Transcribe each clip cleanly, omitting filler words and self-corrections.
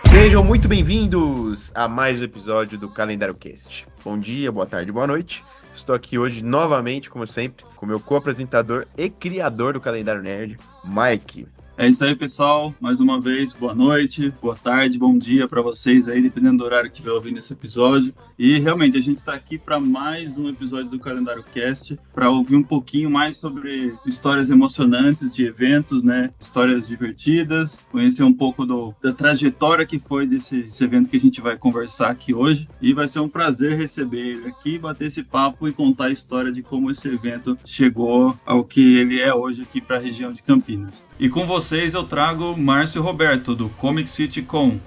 Sejam muito bem-vindos a mais um episódio do Calendário Cast. Bom dia, boa tarde, boa noite. Estou aqui hoje novamente, como sempre, com meu co-apresentador e criador do Calendário Nerd, Mike. É isso aí, pessoal. Mais uma vez, boa noite, boa tarde, bom dia para vocês aí, dependendo do horário que estiver ouvindo esse episódio. E realmente, a gente está aqui para mais um episódio do Calendário Cast, para ouvir um pouquinho mais sobre histórias emocionantes de eventos, né? Histórias divertidas, conhecer um pouco da trajetória que foi desse evento que a gente vai conversar aqui hoje. E vai ser um prazer receber ele aqui, bater esse papo e contar a história de como esse evento chegou ao que ele é hoje aqui para a região de Campinas. E com vocês eu trago Márcio Roberto, do Comic City Con.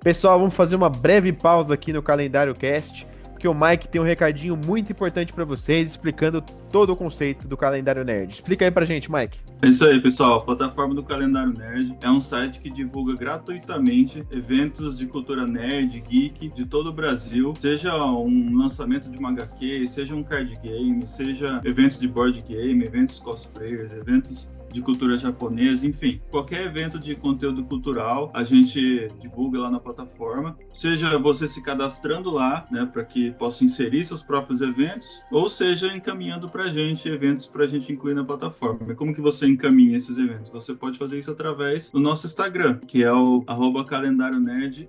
Pessoal, vamos fazer uma breve pausa aqui no Calendário Cast, porque o Mike tem um recadinho muito importante para vocês, explicando todo o conceito do Calendário Nerd. Explica aí pra gente, Mike. É isso aí, pessoal. A plataforma do Calendário Nerd é um site que divulga gratuitamente eventos de cultura nerd, geek, de todo o Brasil, seja um lançamento de uma HQ, seja um card game, seja eventos de board game, eventos cosplayers, eventos de cultura japonesa, enfim, qualquer evento de conteúdo cultural a gente divulga lá na plataforma, seja você se cadastrando lá, né, para que possa inserir seus próprios eventos, ou seja encaminhando pra gente eventos pra gente incluir na plataforma. E como que você encaminha esses eventos? Você pode fazer isso através do nosso Instagram, que é o @calendarionerd_.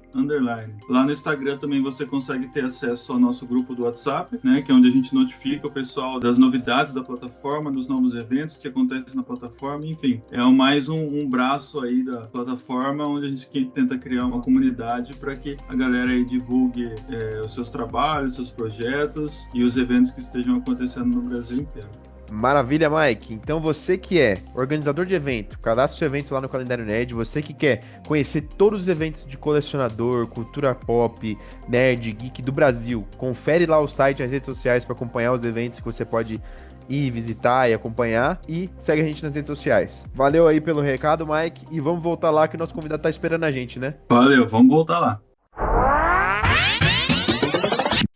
Lá no Instagram também você consegue ter acesso ao nosso grupo do WhatsApp, né, que é onde a gente notifica o pessoal das novidades da plataforma, dos novos eventos que acontecem na plataforma. Enfim, é mais um braço aí da plataforma onde a gente tenta criar uma comunidade para que a galera aí divulgue os seus trabalhos, seus projetos e os eventos que estejam acontecendo no Brasil inteiro. Maravilha, Mike. Então você que é organizador de evento, cadastre seu evento lá no Calendário Nerd, você que quer conhecer todos os eventos de colecionador, cultura pop, nerd, geek do Brasil, confere lá o site e as redes sociais para acompanhar os eventos que você pode ir visitar e acompanhar, e segue a gente nas redes sociais. Valeu aí pelo recado, Mike, e vamos voltar lá que o nosso convidado tá esperando a gente, né? Valeu, vamos voltar lá.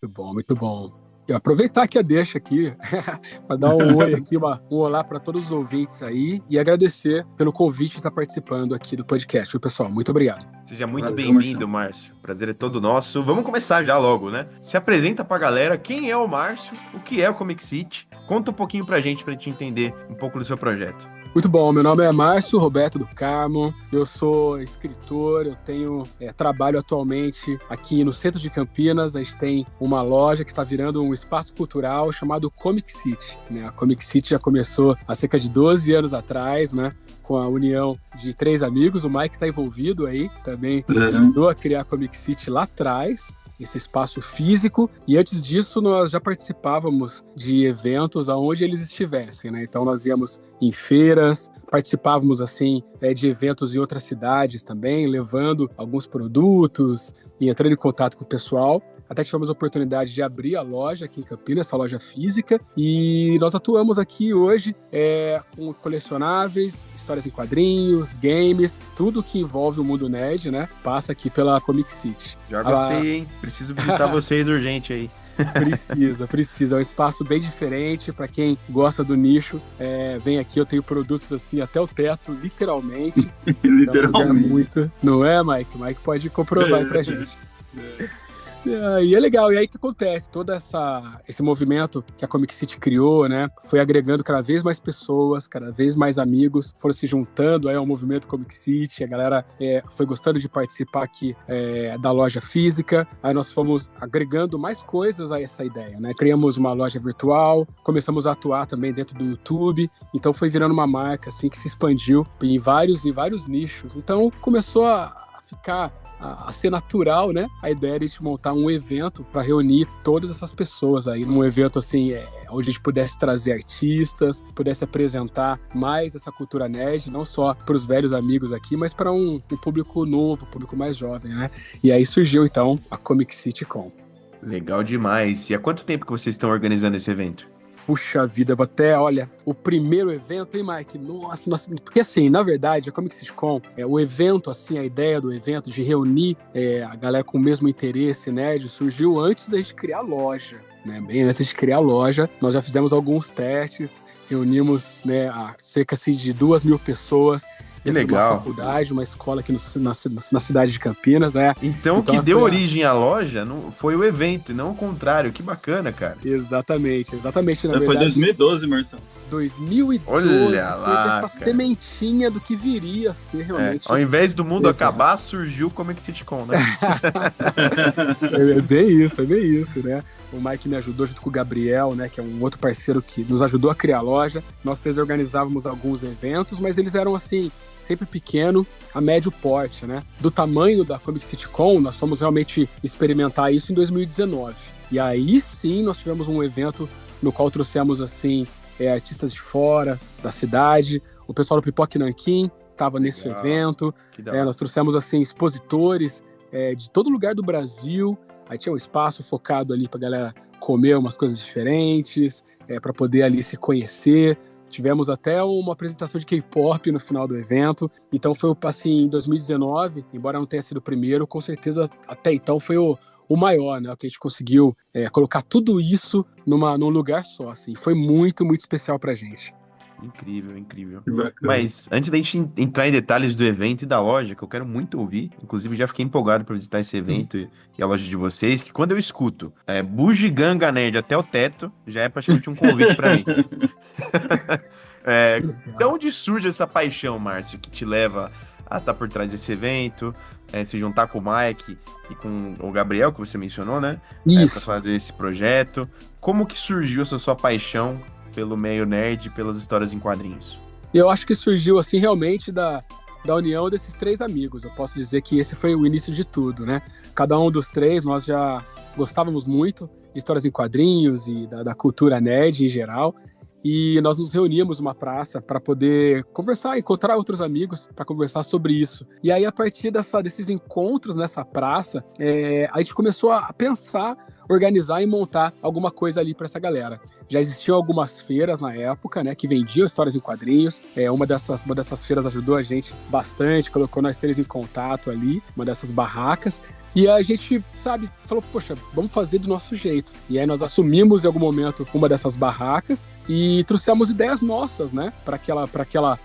Muito bom, muito bom. E aproveitar aqui a deixa aqui para dar um oi aqui, um olá para todos os ouvintes aí e agradecer pelo convite de estar participando aqui do podcast, viu, pessoal? Muito obrigado. Seja muito bem-vindo, Márcio. O prazer é todo nosso. Vamos começar já logo, né? Se apresenta pra galera quem é o Márcio, o que é o Comic City. Conta um pouquinho pra gente entender um pouco do seu projeto. Muito bom, meu nome é Márcio Roberto do Carmo, eu sou escritor, eu trabalho atualmente aqui no centro de Campinas. A gente tem uma loja que está virando um espaço cultural chamado Comic City, né? A Comic City já começou há cerca de 12 anos atrás, né? Com a união de 3 amigos, o Mike está envolvido aí, também ajudou a criar a Comic City lá atrás, esse espaço físico, e antes disso nós já participávamos de eventos aonde eles estivessem, né? Então nós íamos em feiras, participávamos assim de eventos em outras cidades também, levando alguns produtos e entrando em contato com o pessoal. Até tivemos a oportunidade de abrir a loja aqui em Campinas, essa loja física, e nós atuamos aqui hoje com colecionáveis, histórias em quadrinhos, games, tudo que envolve o mundo nerd, né? Passa aqui pela Comic City. Já gostei, hein? Preciso visitar vocês urgente aí. Precisa. É um espaço bem diferente para quem gosta do nicho. Vem aqui, eu tenho produtos assim até o teto, literalmente. Literalmente. Muito. Não é, Mike? Mike pode comprovar aí pra gente. E é legal, e aí o que acontece? Todo esse movimento que a Comic City criou, né, foi agregando cada vez mais pessoas, cada vez mais amigos, foram se juntando aí ao movimento Comic City, a galera foi gostando de participar aqui da loja física, aí nós fomos agregando mais coisas a essa ideia, né, criamos uma loja virtual, começamos a atuar também dentro do YouTube, então foi virando uma marca assim que se expandiu em vários nichos, então começou a ficar a ser natural, né? A ideia de a gente montar um evento para reunir todas essas pessoas aí, num evento assim, onde a gente pudesse trazer artistas, pudesse apresentar mais essa cultura nerd, não só para os velhos amigos aqui, mas para um público novo, um público mais jovem, né? E aí surgiu então a Comic City Con. Legal demais. E há quanto tempo que vocês estão organizando esse evento? Puxa vida, eu vou até, olha, o primeiro evento, hein, Mike? Nossa, porque assim, na verdade, a Comic City Con, o evento, assim, a ideia do evento de reunir a galera com o mesmo interesse, né, surgiu antes da gente criar a loja, né, bem antes de criar a loja, nós já fizemos alguns testes, reunimos, né, cerca assim, de 2.000 pessoas. Que legal. Uma faculdade, uma escola aqui na cidade de Campinas. Então, o que deu origem à loja não foi o evento, e não o contrário. Que bacana, cara. Exatamente. Na verdade, foi 2012, Marcelo. 2012. Olha lá, essa sementinha do que viria a ser realmente. Ao invés do mundo acabar, surgiu o Comic City-Con, né? É bem isso, né? O Mike me ajudou junto com o Gabriel, né, que é um outro parceiro que nos ajudou a criar a loja. Nós três organizávamos alguns eventos, mas eles eram assim, sempre pequeno, a médio porte, né? Do tamanho da Comic City-Con, nós fomos realmente experimentar isso em 2019. E aí sim nós tivemos um evento no qual trouxemos assim artistas de fora da cidade, o pessoal do Pipoque Nanquim estava nesse evento, nós trouxemos assim expositores de todo lugar do Brasil. Aí tinha um espaço focado ali pra galera comer umas coisas diferentes, para poder ali se conhecer. Tivemos até uma apresentação de K-pop no final do evento. Então foi assim, em 2019, embora não tenha sido o primeiro, com certeza até então foi o maior, né? Que a gente conseguiu colocar tudo isso num lugar só, assim. Foi muito, muito especial pra gente. Incrível. Mas antes da gente entrar em detalhes do evento e da loja, que eu quero muito ouvir, inclusive já fiquei empolgado para visitar esse evento e a loja de vocês, que quando eu escuto Bugiganga Nerd até o teto, já é praticamente um convite para mim. De onde surge essa paixão, Márcio, que te leva a estar por trás desse evento, se juntar com o Mike e com o Gabriel, que você mencionou, né? Para fazer esse projeto. Como que surgiu essa sua paixão pelo meio nerd e pelas histórias em quadrinhos? Eu acho que surgiu assim realmente da união desses três amigos. Eu posso dizer que esse foi o início de tudo, né? Cada um dos três, nós já gostávamos muito de histórias em quadrinhos e da cultura nerd em geral. E nós nos reuníamos numa praça para poder conversar, encontrar outros amigos para conversar sobre isso. E aí, a partir desses encontros nessa praça, a gente começou a pensar, organizar e montar alguma coisa ali para essa galera. Já existiam algumas feiras na época, né, que vendiam histórias em quadrinhos. Uma dessas feiras ajudou a gente bastante, colocou nós três em contato ali, uma dessas barracas. E a gente, falou, poxa, vamos fazer do nosso jeito. E aí nós assumimos em algum momento uma dessas barracas e trouxemos ideias nossas, né, para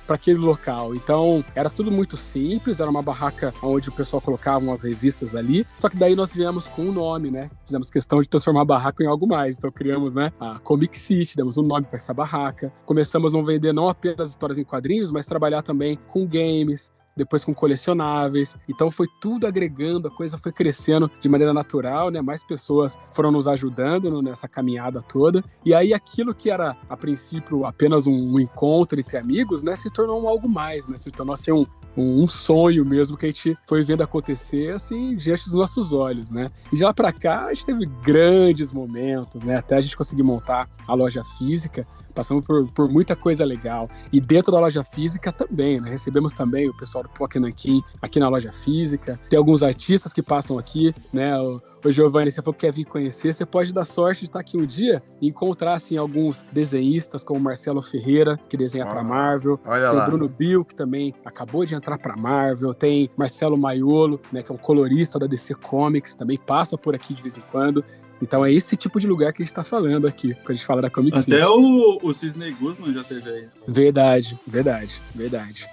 aquele local. Então, era tudo muito simples, era uma barraca onde o pessoal colocava umas revistas ali, só que daí nós viemos com um nome, né, fizemos questão de transformar a barraca em algo mais. Então, criamos, né, a Comic City, demos um nome para essa barraca. Começamos a não vender não apenas histórias em quadrinhos, mas trabalhar também com games, depois com colecionáveis. Então foi tudo agregando, a coisa foi crescendo de maneira natural, né? Mais pessoas foram nos ajudando nessa caminhada toda. E aí aquilo que era, a princípio, apenas um encontro entre amigos, né? Se tornou algo mais, né? Se tornou assim um sonho mesmo que a gente foi vendo acontecer assim diante dos nossos olhos, né? E de lá pra cá a gente teve grandes momentos, né? Até a gente conseguir montar a loja física. Passamos por muita coisa legal. E dentro da loja física também, né? Recebemos também o pessoal do Pipoque Nanquim aqui na loja física. Tem alguns artistas que passam aqui, né? O Giovanni, você falou que quer vir conhecer, você pode dar sorte de estar aqui um dia e encontrar, assim, alguns desenhistas, como Marcelo Ferreira, que desenha pra Marvel. Tem Bruno Bill, que também acabou de entrar pra Marvel. Tem Marcelo Maiolo, né? Que é um colorista da DC Comics, também passa por aqui de vez em quando. Então é esse tipo de lugar que a gente tá falando aqui, quando a gente fala da Comic City. Até o Sidney Guzman já teve aí. Verdade.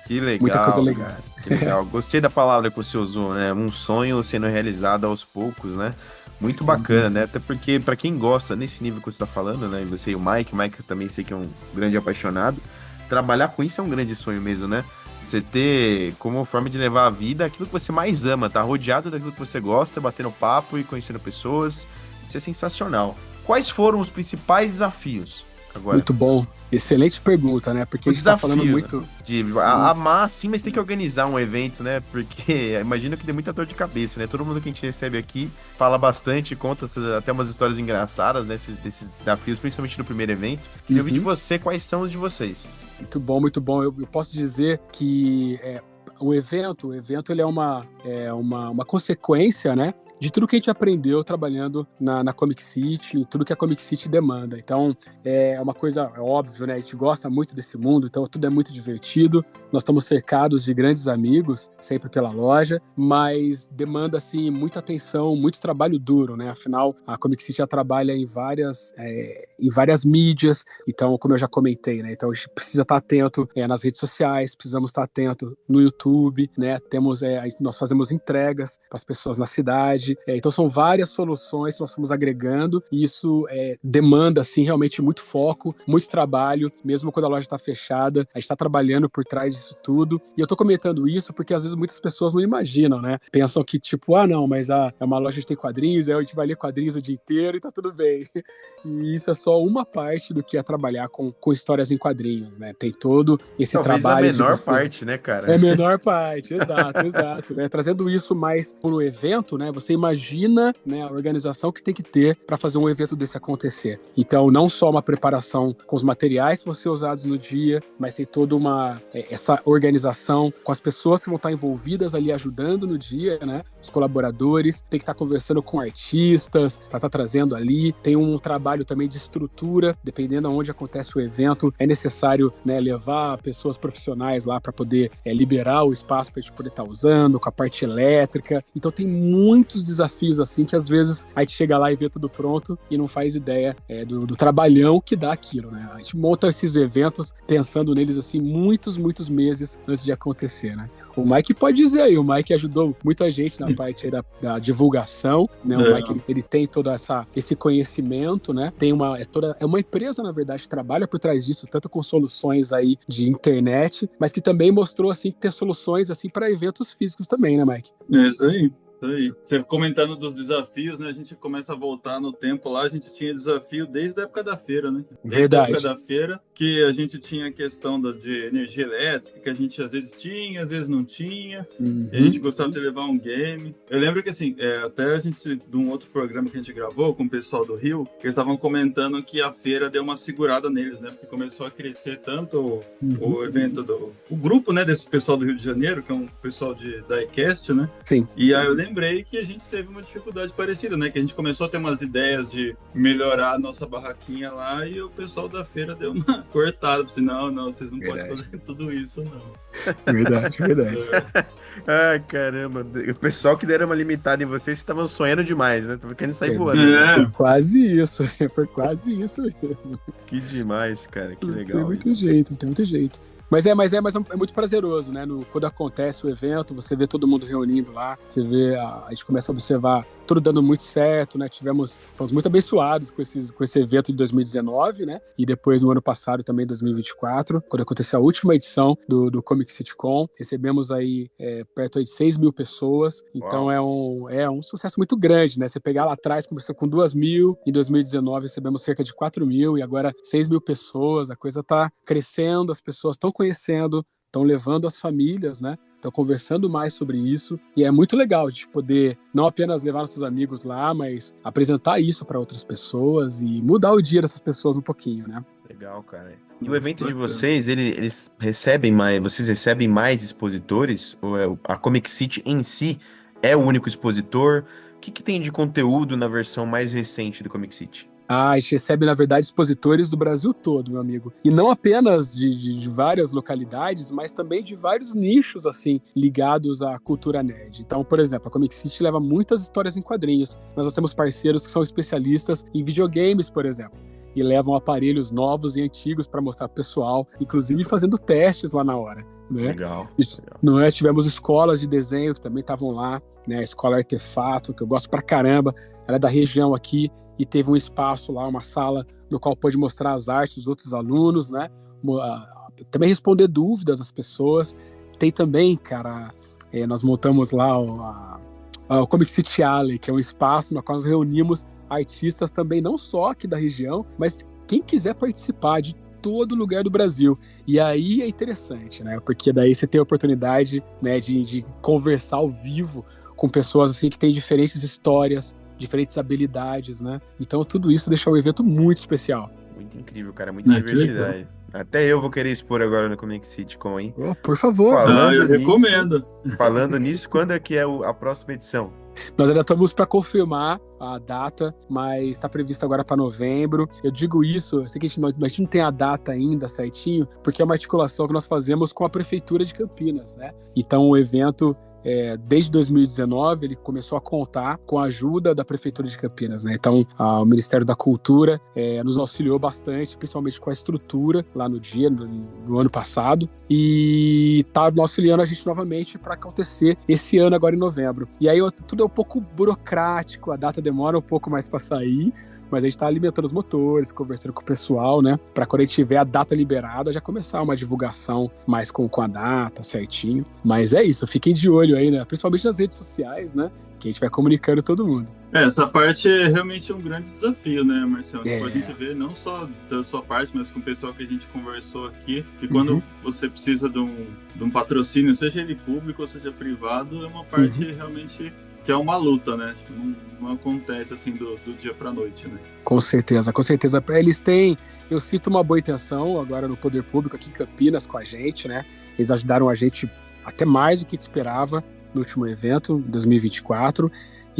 Que legal. Muita coisa legal. Que legal. Gostei da palavra que você usou, né? Um sonho sendo realizado aos poucos, né? Muito bacana, né? Até porque, pra quem gosta, nesse nível que você tá falando, né? Você e o Mike eu também sei que é um grande apaixonado. Trabalhar com isso é um grande sonho mesmo, né? Você ter como forma de levar a vida aquilo que você mais ama, tá rodeado daquilo que você gosta, batendo papo e conhecendo pessoas. Isso é sensacional. Quais foram os principais desafios agora? Muito bom. Excelente pergunta, né? Porque a gente tá falando muito... de amar sim, mas tem que organizar um evento, né? Porque imagino que tem muita dor de cabeça, né? Todo mundo que a gente recebe aqui fala bastante, conta até umas histórias engraçadas, né? Desses desafios, principalmente no primeiro evento. E eu vi de você, quais são os de vocês? Muito bom, muito bom. Eu posso dizer que o evento ele é uma uma consequência, né, de tudo que a gente aprendeu trabalhando na Comic City, tudo que a Comic City demanda. Então, é uma coisa óbvia, né, a gente gosta muito desse mundo, então tudo é muito divertido, nós estamos cercados de grandes amigos, sempre pela loja, mas demanda, assim, muita atenção, muito trabalho duro, né, afinal, a Comic City já trabalha em várias mídias, então, como eu já comentei, né, então a gente precisa estar atento nas redes sociais, precisamos estar atento no YouTube, né, nós fazemos entregas para as pessoas na cidade, então são várias soluções que nós fomos agregando, e isso demanda, assim, realmente muito foco, muito trabalho, mesmo quando a loja está fechada, a gente está trabalhando por trás disso tudo, e eu tô comentando isso porque às vezes muitas pessoas não imaginam, né, pensam que tipo, não, mas é uma loja que tem quadrinhos, aí a gente vai ler quadrinhos o dia inteiro e tá tudo bem, e isso é só uma parte do que é trabalhar com histórias em quadrinhos, né, tem todo esse Talvez trabalho a menor parte, né, cara? É a menor parte, exato. Né? Trazendo isso mais para o evento, né? Você imagina, né, a organização que tem que ter para fazer um evento desse acontecer. Então, não só uma preparação com os materiais que vão ser usados no dia, mas tem toda essa organização com as pessoas que vão estar envolvidas ali ajudando no dia, né? Os colaboradores, tem que estar conversando com artistas para estar trazendo ali. Tem um trabalho também de estrutura, dependendo de onde acontece o evento, é necessário, né, levar pessoas profissionais lá para poder liberar o espaço para a gente poder estar usando, com a parte elétrica. Então tem muitos desafios assim que às vezes a gente chega lá e vê tudo pronto e não faz ideia do trabalhão que dá aquilo, né? A gente monta esses eventos pensando neles assim muitos meses antes de acontecer, né? O Mike pode dizer aí, o Mike ajudou muita gente na parte aí da divulgação, né? O Mike, ele tem todo esse conhecimento, né? É uma empresa, na verdade, que trabalha por trás disso, tanto com soluções aí de internet, mas que também mostrou, assim, ter soluções, assim, para eventos físicos também, né, Mike? É isso aí. Você comentando dos desafios, né? A gente começa a voltar no tempo lá, a gente tinha desafio desde a época da feira, né? Desde a época da feira, que a gente tinha a questão de energia elétrica, que a gente às vezes tinha, às vezes não tinha, e a gente gostava de levar um game. Eu lembro que, assim, até a gente, de um outro programa que a gente gravou com o pessoal do Rio, eles estavam comentando que a feira deu uma segurada neles, né? Porque começou a crescer tanto o evento o grupo, né, desse pessoal do Rio de Janeiro, que é um pessoal da iCast, né? Sim. E aí eu lembrei que a gente teve uma dificuldade parecida, né? Que a gente começou a ter umas ideias de melhorar a nossa barraquinha lá e o pessoal da feira deu uma cortada. Assim, não, vocês não podem fazer tudo isso, não. Verdade. Ai, caramba. O pessoal que deram uma limitada em vocês estavam sonhando demais, né? Tava querendo sair voando. Foi quase isso mesmo. Que demais, cara. Que legal. Não tem muito jeito. Mas é muito prazeroso, né? Quando acontece o evento, você vê todo mundo reunindo lá, você vê, a gente começa a observar tudo dando muito certo, né? Fomos muito abençoados com esse evento de 2019, né? E depois no ano passado também, 2024, quando aconteceu a última edição do Comic City Con, recebemos aí perto de 6 mil pessoas, então é um sucesso muito grande, né? Você pegar lá atrás, começou com 2 mil, em 2019 recebemos cerca de 4 mil e agora 6 mil pessoas, a coisa tá crescendo, as pessoas estão conhecendo, estão levando as famílias, né? Estão conversando mais sobre isso e é muito legal a gente poder não apenas levar nossos amigos lá, mas apresentar isso para outras pessoas e mudar o dia dessas pessoas um pouquinho, né? Legal, cara. E o evento de vocês, vocês recebem mais expositores? Ou a Comic City em si é o único expositor? O que tem de conteúdo na versão mais recente do Comic City? A gente recebe, na verdade, expositores do Brasil todo, meu amigo. E não apenas de várias localidades, mas também de vários nichos, assim, ligados à cultura nerd. Então, por exemplo, a Comic City leva muitas histórias em quadrinhos. Nós temos parceiros que são especialistas em videogames, por exemplo. E levam aparelhos novos e antigos para mostrar pro pessoal, inclusive fazendo testes lá na hora. Né? Legal. Não é? Tivemos escolas de desenho que também estavam lá, né? A Escola Artefato, que eu gosto pra caramba. Ela é da região aqui. E teve um espaço lá, uma sala, no qual pôde mostrar as artes dos outros alunos, né? Também responder dúvidas das pessoas. Tem também, cara, nós montamos lá o Comic City Alley, que é um espaço no qual nós reunimos artistas também, não só aqui da região, mas quem quiser participar de todo lugar do Brasil. E aí é interessante, né? Porque daí você tem a oportunidade, né, de conversar ao vivo com pessoas assim que têm diferentes histórias, diferentes habilidades, né? Então tudo isso deixa o evento muito especial. Muito incrível, cara, muita Que legal. diversidade. Até eu vou querer expor agora no Comic City Com, hein? Oh, por favor. Falando Eu nisso, recomendo. quando é que é a próxima edição? Nós ainda estamos para confirmar a data, mas está previsto agora para novembro. Eu digo isso, eu sei que a gente não tem a data ainda certinho, porque é uma articulação que nós fazemos com a Prefeitura de Campinas, né? Então o evento, desde 2019, ele começou a contar com a ajuda da Prefeitura de Campinas, né? Então o Ministério da Cultura nos auxiliou bastante, principalmente com a estrutura lá no dia, no ano passado, e está nos auxiliando a gente novamente para acontecer esse ano agora em novembro. E aí tudo é um pouco burocrático, a data demora um pouco mais para sair, mas a gente está alimentando os motores, conversando com o pessoal, né? Para quando a gente tiver a data liberada, já começar uma divulgação mais com a data certinho. Mas é isso, fiquem de olho aí, né? Principalmente nas redes sociais, né? Que a gente vai comunicando todo mundo. Essa parte é realmente um grande desafio, né, Marcelo? Tipo, a gente vê não só da sua parte, mas com o pessoal que a gente conversou aqui, que quando você precisa de um patrocínio, seja ele público ou seja privado, é uma parte realmente que é uma luta, né? Tipo, não acontece assim do dia pra noite, né? Com certeza, com certeza. Eles têm, eu sinto uma boa intenção agora no Poder Público aqui em Campinas com a gente, né? Eles ajudaram a gente até mais do que esperava no último evento, 2024.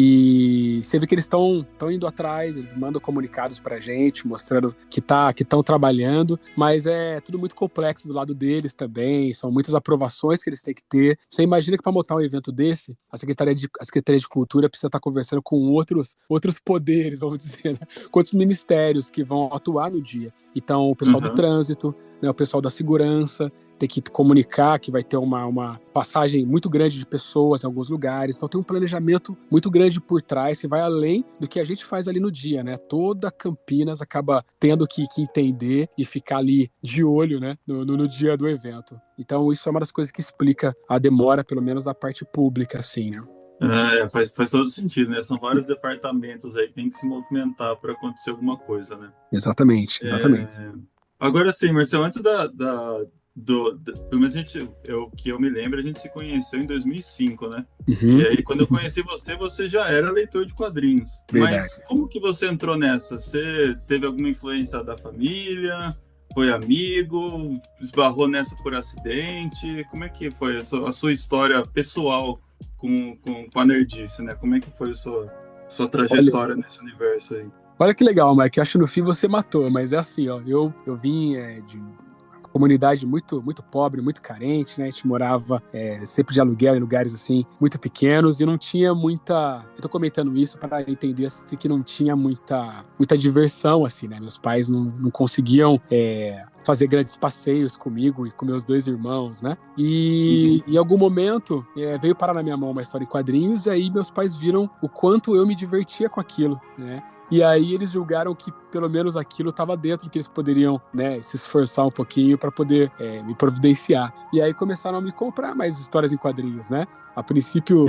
E você vê que eles estão indo atrás, eles mandam comunicados pra gente, mostrando que estão trabalhando, mas é tudo muito complexo do lado deles também, são muitas aprovações que eles têm que ter. Você imagina que para montar um evento desse, a Secretaria de Cultura precisa estar conversando com outros poderes, vamos dizer, né? Com outros ministérios que vão atuar no dia. Então, o pessoal do trânsito, né, o pessoal da segurança, tem que comunicar que vai ter uma passagem muito grande de pessoas em alguns lugares, então tem um planejamento muito grande por trás, que vai além do que a gente faz ali no dia, né? Toda Campinas acaba tendo que entender e ficar ali de olho, né? No dia do evento. Então isso é uma das coisas que explica a demora, pelo menos da parte pública, assim, né? Faz todo sentido, né? São vários departamentos aí que tem que se movimentar para acontecer alguma coisa, né? Exatamente. Agora sim, Marcelo, antes pelo menos que eu me lembro, a gente se conheceu em 2005, né? E aí, quando eu conheci você já era leitor de quadrinhos. Verdade. Mas como que você entrou nessa? Você teve alguma influência da família? Foi amigo? Esbarrou nessa por acidente? Como é que foi a sua história pessoal com a nerdice, né? Como é que foi a sua trajetória nesse universo aí? Olha que legal, Mike. Acho que no fim você matou, mas é assim, ó. Eu vim de uma comunidade muito, muito pobre, muito carente, né? A gente morava sempre de aluguel em lugares assim muito pequenos e não tinha muita. Eu tô comentando isso para entender assim, que não tinha muita diversão assim, né? Meus pais não conseguiam fazer grandes passeios comigo e com meus dois irmãos, né? E em algum momento veio parar na minha mão uma história em quadrinhos e aí meus pais viram o quanto eu me divertia com aquilo, né? E aí eles julgaram que pelo menos aquilo estava dentro, que eles poderiam, né, se esforçar um pouquinho para poder me providenciar. E aí começaram a me comprar mais histórias em quadrinhos, né? A princípio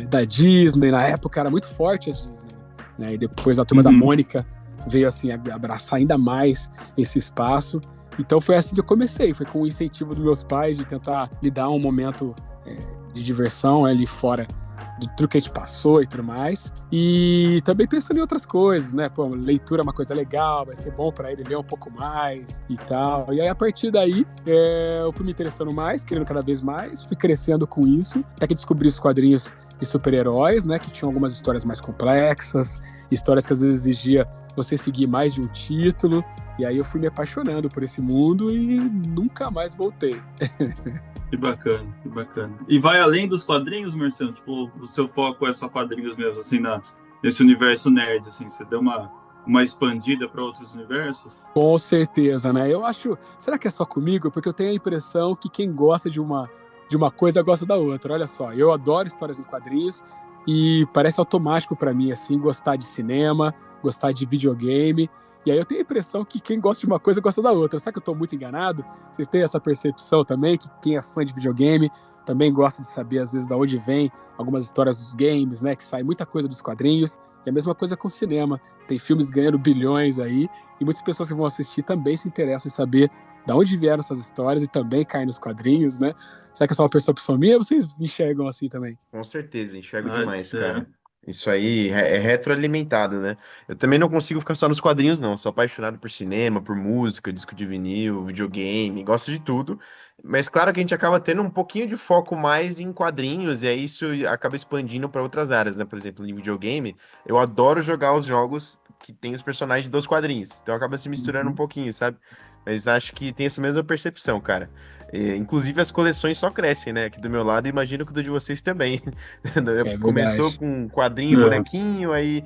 da Disney, na época era muito forte a Disney, né? E depois a Turma da Mônica veio assim abraçar ainda mais esse espaço. Então foi assim que eu comecei, foi com o incentivo dos meus pais de tentar lhe dar um momento de diversão ali fora de tudo que a gente passou e tudo mais. E também pensando em outras coisas, né? Pô, leitura é uma coisa legal, vai ser bom pra ele ler um pouco mais e tal. E aí, a partir daí, eu fui me interessando mais, querendo cada vez mais, fui crescendo com isso, até que descobri os quadrinhos de super-heróis, né? Que tinham algumas histórias mais complexas, histórias que às vezes exigia você seguir mais de um título. E aí eu fui me apaixonando por esse mundo e nunca mais voltei. Que bacana, que bacana. E vai além dos quadrinhos, Marcelo? Tipo, o seu foco é só quadrinhos mesmo, assim, nesse universo nerd, assim? Você deu uma expandida para outros universos? Com certeza, né? Eu acho... Será que é só comigo? Porque eu tenho a impressão que quem gosta de uma coisa gosta da outra. Olha só, eu adoro histórias em quadrinhos e parece automático para mim, assim, gostar de cinema, gostar de videogame. E aí eu tenho a impressão que quem gosta de uma coisa gosta da outra. Será que eu tô muito enganado? Vocês têm essa percepção também, que quem é fã de videogame também gosta de saber, às vezes, de onde vem algumas histórias dos games, né? Que sai muita coisa dos quadrinhos. E a mesma coisa com o cinema. Tem filmes ganhando bilhões aí, e muitas pessoas que vão assistir também se interessam em saber de onde vieram essas histórias e também caem nos quadrinhos, né? Será que é só uma percepção minha ou vocês enxergam assim também? Com certeza, enxergo demais, cara. Isso aí é retroalimentado, né? Eu também não consigo ficar só nos quadrinhos, não. Sou apaixonado por cinema, por música, disco de vinil, videogame, gosto de tudo. Mas claro que a gente acaba tendo um pouquinho de foco mais em quadrinhos, e aí isso acaba expandindo para outras áreas, né? Por exemplo, em videogame, eu adoro jogar os jogos que tem os personagens dos quadrinhos. Então acaba se misturando um Uhum. pouquinho, sabe? Mas acho que tem essa mesma percepção, cara. Inclusive as coleções só crescem, né? Aqui do meu lado, imagino que do de vocês também. É Começou verdade. com quadrinho, bonequinho, aí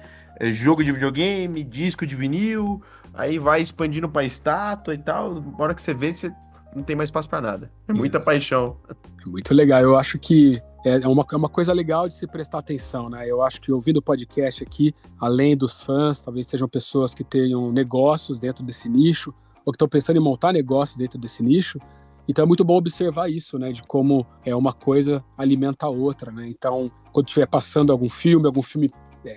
jogo de videogame, disco de vinil, aí vai expandindo pra estátua e tal. Na hora que você vê, você não tem mais espaço pra nada. É muita Isso. paixão. É muito legal. Eu acho que é uma coisa legal de se prestar atenção, né? Eu acho que ouvindo o podcast aqui, além dos fãs, talvez sejam pessoas que tenham negócios dentro desse nicho, ou que estão pensando em montar negócios dentro desse nicho. Então é muito bom observar isso, né? De como uma coisa alimenta a outra, né? Então, quando estiver passando algum filme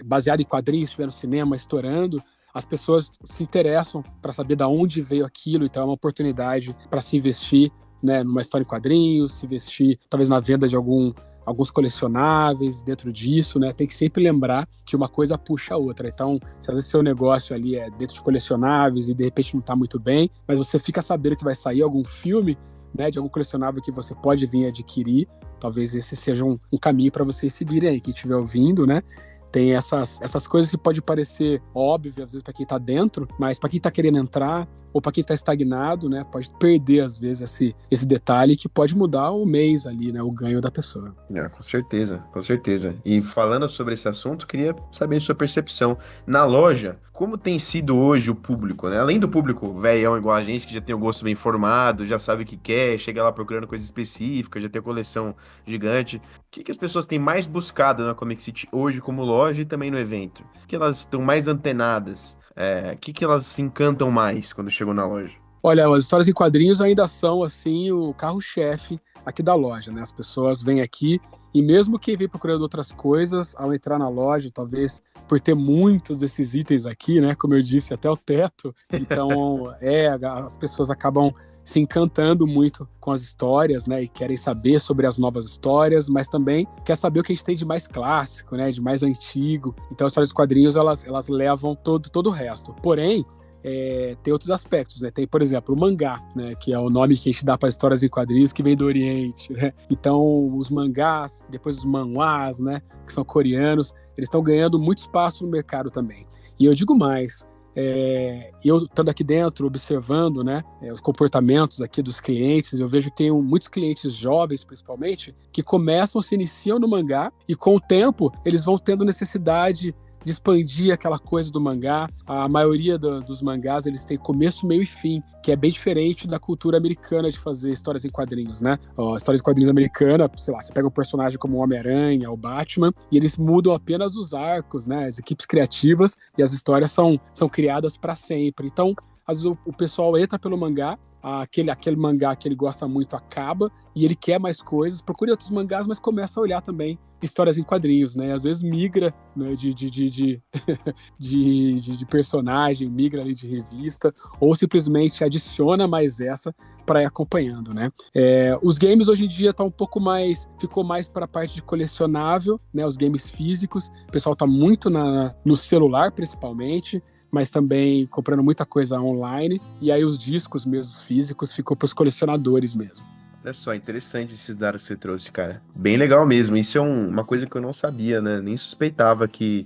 baseado em quadrinhos, estiver no cinema estourando, as pessoas se interessam para saber de onde veio aquilo, então é uma oportunidade para se investir, né, numa história em quadrinhos, se investir talvez na venda de alguns colecionáveis dentro disso, né? Tem que sempre lembrar que uma coisa puxa a outra. Então, se às vezes seu negócio ali é dentro de colecionáveis e de repente não está muito bem, mas você fica sabendo que vai sair algum filme, né, de algum colecionável que você pode vir adquirir, talvez esse seja um caminho para vocês seguirem aí, quem estiver ouvindo, né? Tem essas coisas que pode parecer óbvio às vezes para quem está dentro, mas para quem está querendo entrar ou para quem está estagnado, né, pode perder às vezes esse detalhe que pode mudar o mês ali, né, o ganho da pessoa. Com certeza, com certeza. E falando sobre esse assunto, queria saber sua percepção. Na loja, como tem sido hoje o público, né? Além do público velhão igual a gente, que já tem o gosto bem formado, já sabe o que quer, chega lá procurando coisa específica, já tem a coleção gigante. O que as pessoas têm mais buscado na Comic City hoje como loja e também no evento? O que elas estão mais antenadas? O que elas se encantam mais quando chegam na loja? Olha, as histórias em quadrinhos ainda são assim o carro-chefe aqui da loja, né? As pessoas vêm aqui e mesmo quem vem procurando outras coisas, ao entrar na loja, talvez por ter muitos desses itens aqui, né? Como eu disse, até o teto. Então, as pessoas acabam se encantando muito com as histórias, né? E querem saber sobre as novas histórias, mas também quer saber o que a gente tem de mais clássico, né? De mais antigo. Então, as histórias de quadrinhos, elas levam todo o resto. Porém, tem outros aspectos, né? Tem, por exemplo, o mangá, né? Que é o nome que a gente dá para histórias em quadrinhos que vem do Oriente, né? Então, os mangás, depois os manhwas, né? Que são coreanos, eles estão ganhando muito espaço no mercado também. E eu digo mais, eu estando aqui dentro, observando, né, os comportamentos aqui dos clientes, eu vejo que tem muitos clientes jovens, principalmente, que se iniciam no mangá e com o tempo eles vão tendo necessidade de expandir aquela coisa do mangá. A maioria dos mangás, eles têm começo, meio e fim, que é bem diferente da cultura americana de fazer histórias em quadrinhos, né? Histórias em quadrinhos americana, sei lá, você pega um personagem como o Homem-Aranha, o Batman, e eles mudam apenas os arcos, né? As equipes criativas e as histórias são criadas para sempre. Então, às vezes o pessoal entra pelo mangá, aquele mangá que ele gosta muito acaba e ele quer mais coisas, procura outros mangás, mas começa a olhar também histórias em quadrinhos, né? Às vezes migra, né, de personagem, migra ali de revista, ou simplesmente adiciona mais essa para ir acompanhando, né? Os games hoje em dia ficou mais para a parte de colecionável, né? Os games físicos, o pessoal tá muito no celular principalmente, mas também comprando muita coisa online, e aí os discos mesmo físicos ficou para os colecionadores mesmo. Olha só, interessante esses dados que você trouxe, cara. Bem legal mesmo. Isso é uma coisa que eu não sabia, né? Nem suspeitava que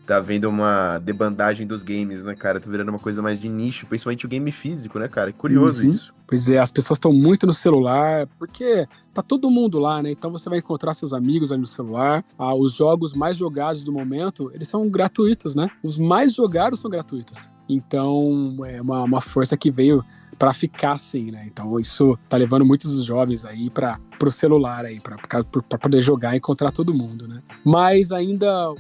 tá vendo uma debandagem dos games, né, cara? Tá virando uma coisa mais de nicho, principalmente o game físico, né, cara? Curioso Uhum. isso. Pois é, as pessoas estão muito no celular, porque tá todo mundo lá, né? Então você vai encontrar seus amigos ali no celular. Os jogos mais jogados do momento, eles são gratuitos, né? Os mais jogados são gratuitos. Então, é uma força que veio para ficar assim, né? Então isso tá levando muitos dos jovens aí para pro celular aí, para poder jogar e encontrar todo mundo, né? Mas ainda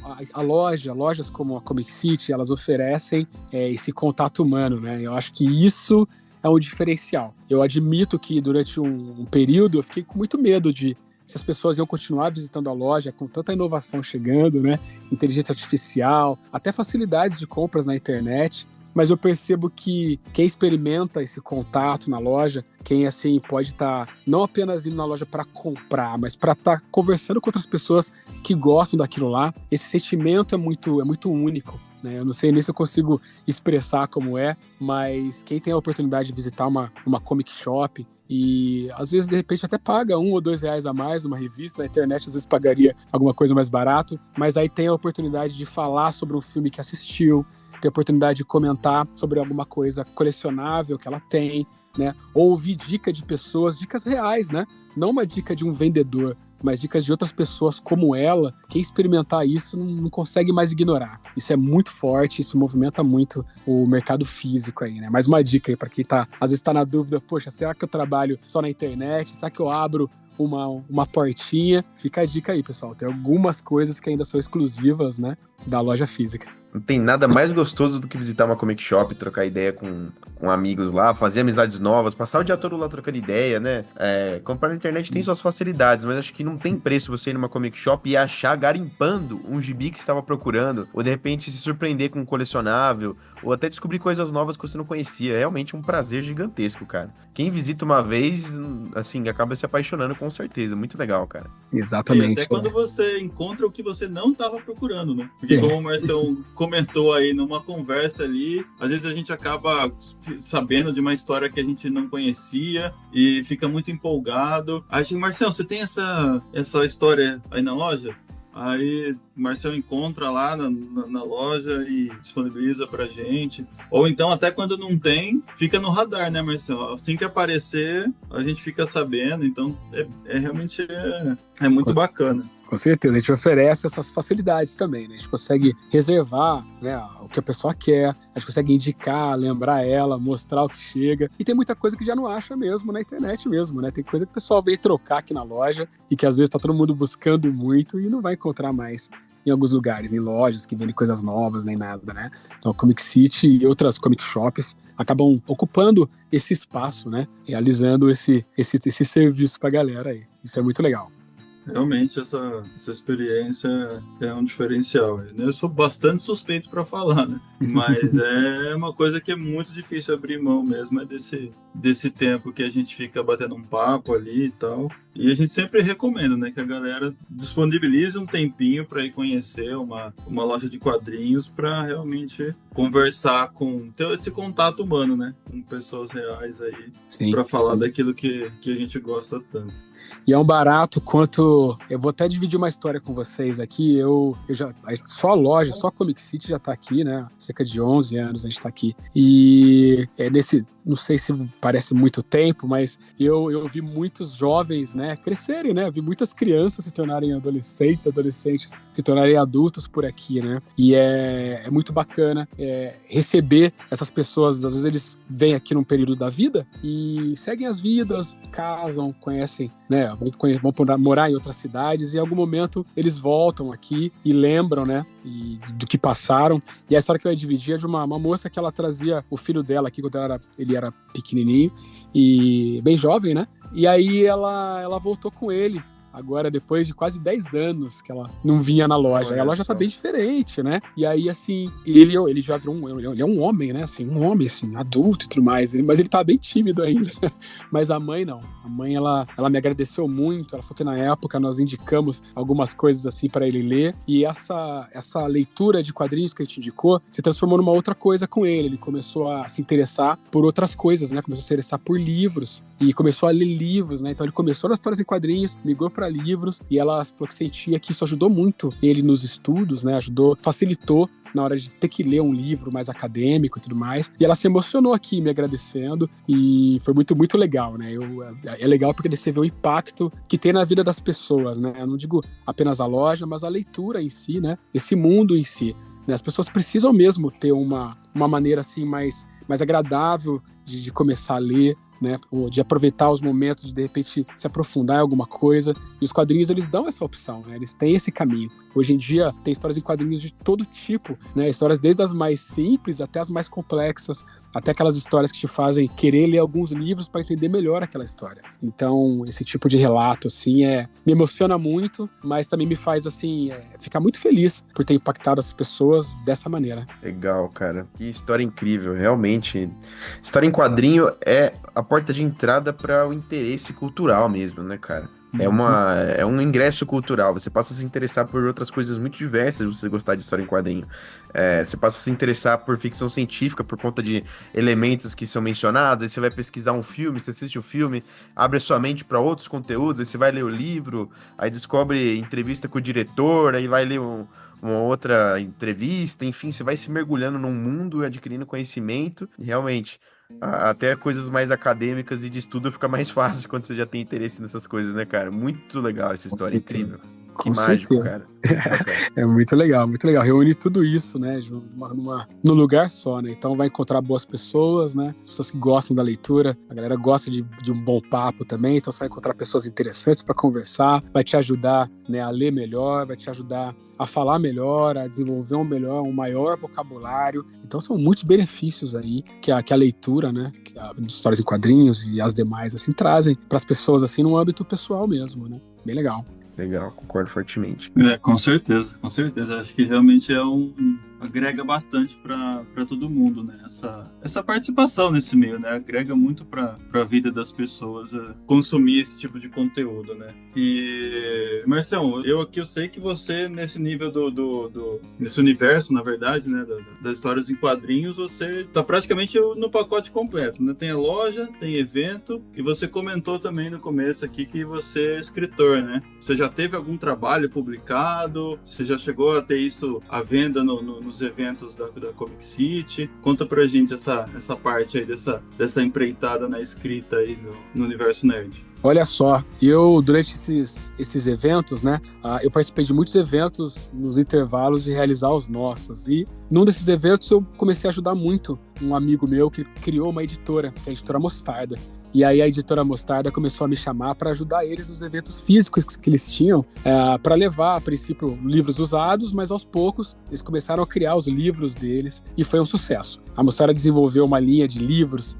lojas como a Comic City, elas oferecem esse contato humano, né? Eu acho que isso é um diferencial. Eu admito que durante um período eu fiquei com muito medo de se as pessoas iam continuar visitando a loja com tanta inovação chegando, né? Inteligência artificial, até facilidades de compras na internet. mas eu percebo que quem experimenta esse contato na loja, quem assim pode estar não apenas indo na loja para comprar, mas para estar conversando com outras pessoas que gostam daquilo lá, esse sentimento é muito único. Eu não sei nem se eu consigo expressar como é, mas quem tem a oportunidade de visitar uma comic shop e às vezes de repente até paga R$1 ou R$2 a mais numa revista, na internet às vezes pagaria alguma coisa mais barato, mas aí tem a oportunidade de falar sobre um filme que assistiu, tem a oportunidade de comentar sobre alguma coisa colecionável que ela tem, né? Ou ouvir dica de pessoas, dicas reais, né? Não uma dica de um vendedor, mas dicas de outras pessoas como ela. Quem experimentar isso não consegue mais ignorar. Isso é muito forte, isso movimenta muito o mercado físico aí, né? Mais uma dica aí para quem às vezes tá na dúvida, poxa, será que eu trabalho só na internet? Será que eu abro uma portinha? Fica a dica aí, pessoal. Tem algumas coisas que ainda são exclusivas, né, da loja física. Não tem nada mais gostoso do que visitar uma comic shop, trocar ideia com amigos lá, fazer amizades novas, passar o dia todo lá trocando ideia, né? Comprar na internet tem suas facilidades, mas acho que não tem preço você ir numa comic shop e achar garimpando um gibi que você estava procurando, ou de repente se surpreender com um colecionável, ou até descobrir coisas novas que você não conhecia. É realmente um prazer gigantesco, cara. Quem visita uma vez, assim, acaba se apaixonando com certeza. Muito legal, cara. Exatamente. E até quando você encontra o que você não estava procurando, né? Porque como o Marcelo comentou aí numa conversa ali, às vezes a gente acaba sabendo de uma história que a gente não conhecia e fica muito empolgado. Aí, Marcelo, você tem essa história aí na loja? Aí o Marcelo encontra lá na loja e disponibiliza pra gente. Ou então, até quando não tem, fica no radar, né, Marcelo? Assim que aparecer, a gente fica sabendo. Então, realmente muito bacana. Com certeza, a gente oferece essas facilidades também, né? A gente consegue reservar, né, o que a pessoa quer, a gente consegue indicar, lembrar ela, mostrar o que chega. E tem muita coisa que já não acha mesmo na internet mesmo, né? Tem coisa que o pessoal vem trocar aqui na loja e que às vezes tá todo mundo buscando muito e não vai encontrar mais em alguns lugares, em lojas que vendem coisas novas nem nada, né? Então a Comic City e outras comic shops acabam ocupando esse espaço, né? Realizando esse serviço pra galera aí. Isso é muito legal. Realmente essa experiência é um diferencial. Eu sou bastante suspeito para falar, né? Mas é uma coisa que é muito difícil abrir mão mesmo, é desse tempo que a gente fica batendo um papo ali e tal. E a gente sempre recomenda, né, que a galera disponibilize um tempinho para ir conhecer uma loja de quadrinhos para realmente conversar ter esse contato humano, né, com pessoas reais aí, para falar daquilo que a gente gosta tanto. E é um barato quanto... Eu vou até dividir uma história com vocês aqui. Eu já... Só a loja, só a Comic City já tá aqui, né? Cerca de 11 anos a gente tá aqui. E não sei se parece muito tempo, mas eu vi muitos jovens, né, crescerem, né? Vi muitas crianças se tornarem adolescentes se tornarem adultos por aqui, né? E é muito bacana receber essas pessoas. Às vezes eles vêm aqui num período da vida e seguem as vidas, casam, conhecem, né? Vão morar em outras cidades e em algum momento eles voltam aqui e lembram, né? Do que passaram. E a história que eu ia dividir é de uma moça que ela trazia o filho dela aqui quando ele era pequenininho e bem jovem, né? E aí ela voltou com ele agora depois de quase 10 anos que ela não vinha na loja. E a loja tá bem diferente, né? E aí, assim, ele já virou ele é um homem, né? Assim, um homem, assim, adulto e tudo mais. Mas ele tá bem tímido ainda. Mas a mãe, não. A mãe, ela me agradeceu muito. Ela falou que na época nós indicamos algumas coisas, assim, para ele ler. E essa leitura de quadrinhos que a gente indicou se transformou numa outra coisa com ele. Ele começou a se interessar por outras coisas, né? Começou a se interessar por livros. E começou a ler livros, né? Então ele começou nas histórias em quadrinhos, migrou para livros, e ela falou que sentia que isso ajudou muito ele nos estudos, né? Facilitou na hora de ter que ler um livro mais acadêmico e tudo mais. E ela se emocionou aqui me agradecendo e foi muito, muito legal, né? É legal porque você vê o impacto que tem na vida das pessoas, né? Eu não digo apenas a loja, mas a leitura em si, né? Esse mundo em si. Né? As pessoas precisam mesmo ter uma maneira assim mais agradável de começar a ler, né, de aproveitar os momentos, de repente se aprofundar em alguma coisa. E os quadrinhos, eles dão essa opção, né? Eles têm esse caminho. Hoje em dia tem histórias em quadrinhos de todo tipo, né? Histórias desde as mais simples até as mais complexas, até aquelas histórias que te fazem querer ler alguns livros para entender melhor aquela história. Então, esse tipo de relato, assim, me emociona muito, mas também me faz, assim, ficar muito feliz por ter impactado as pessoas dessa maneira. Legal, cara. Que história incrível, realmente. História em quadrinho é a porta de entrada para o interesse cultural mesmo, né, cara? É um ingresso cultural. Você passa a se interessar por outras coisas muito diversas se você gostar de história em quadrinho. Você passa a se interessar por ficção científica por conta de elementos que são mencionados. Aí você vai pesquisar um filme, você assiste o filme, abre a sua mente para outros conteúdos, aí você vai ler o livro, aí descobre entrevista com o diretor, aí vai ler uma outra entrevista, enfim, você vai se mergulhando num mundo, adquirindo conhecimento, e realmente, até coisas mais acadêmicas e de estudo fica mais fácil quando você já tem interesse nessas coisas, né, cara? Muito legal essa história, incrível. Que mágico, cara. É muito legal, muito legal. Reúne tudo isso, né, no lugar só, né? Então vai encontrar boas pessoas, né? As pessoas que gostam da leitura, a galera gosta de um bom papo também, então você vai encontrar pessoas interessantes para conversar, vai te ajudar, né, a ler melhor, vai te ajudar a falar melhor, a desenvolver um maior vocabulário. Então são muitos benefícios aí que a leitura, né, que a histórias em quadrinhos e as demais, assim, trazem para as pessoas, assim, no âmbito pessoal mesmo, né? Bem legal. Legal, concordo fortemente. Com certeza, com certeza. Acho que realmente agrega bastante para todo mundo, né? Essa participação nesse meio, né? Agrega muito para a vida das pessoas consumir esse tipo de conteúdo, né? E, Marcelo, eu sei que você, nesse nível nesse universo, na verdade, né? Das histórias em quadrinhos, você tá praticamente no pacote completo, né? Tem a loja, tem evento, e você comentou também no começo aqui que você é escritor, né? Você já teve algum trabalho publicado? Você já chegou a ter isso à venda nos eventos da Comic City? Conta pra gente essa parte aí dessa empreitada na escrita aí no universo nerd. Olha só, eu durante esses eventos, né, eu participei de muitos eventos nos intervalos de realizar os nossos, e num desses eventos eu comecei a ajudar muito um amigo meu que criou uma editora, que é a Editora Mostarda. E aí a Editora Mostarda começou a me chamar para ajudar eles nos eventos físicos que eles tinham, para levar, a princípio, livros usados, mas aos poucos eles começaram a criar os livros deles e foi um sucesso. A Mostarda desenvolveu uma linha de livros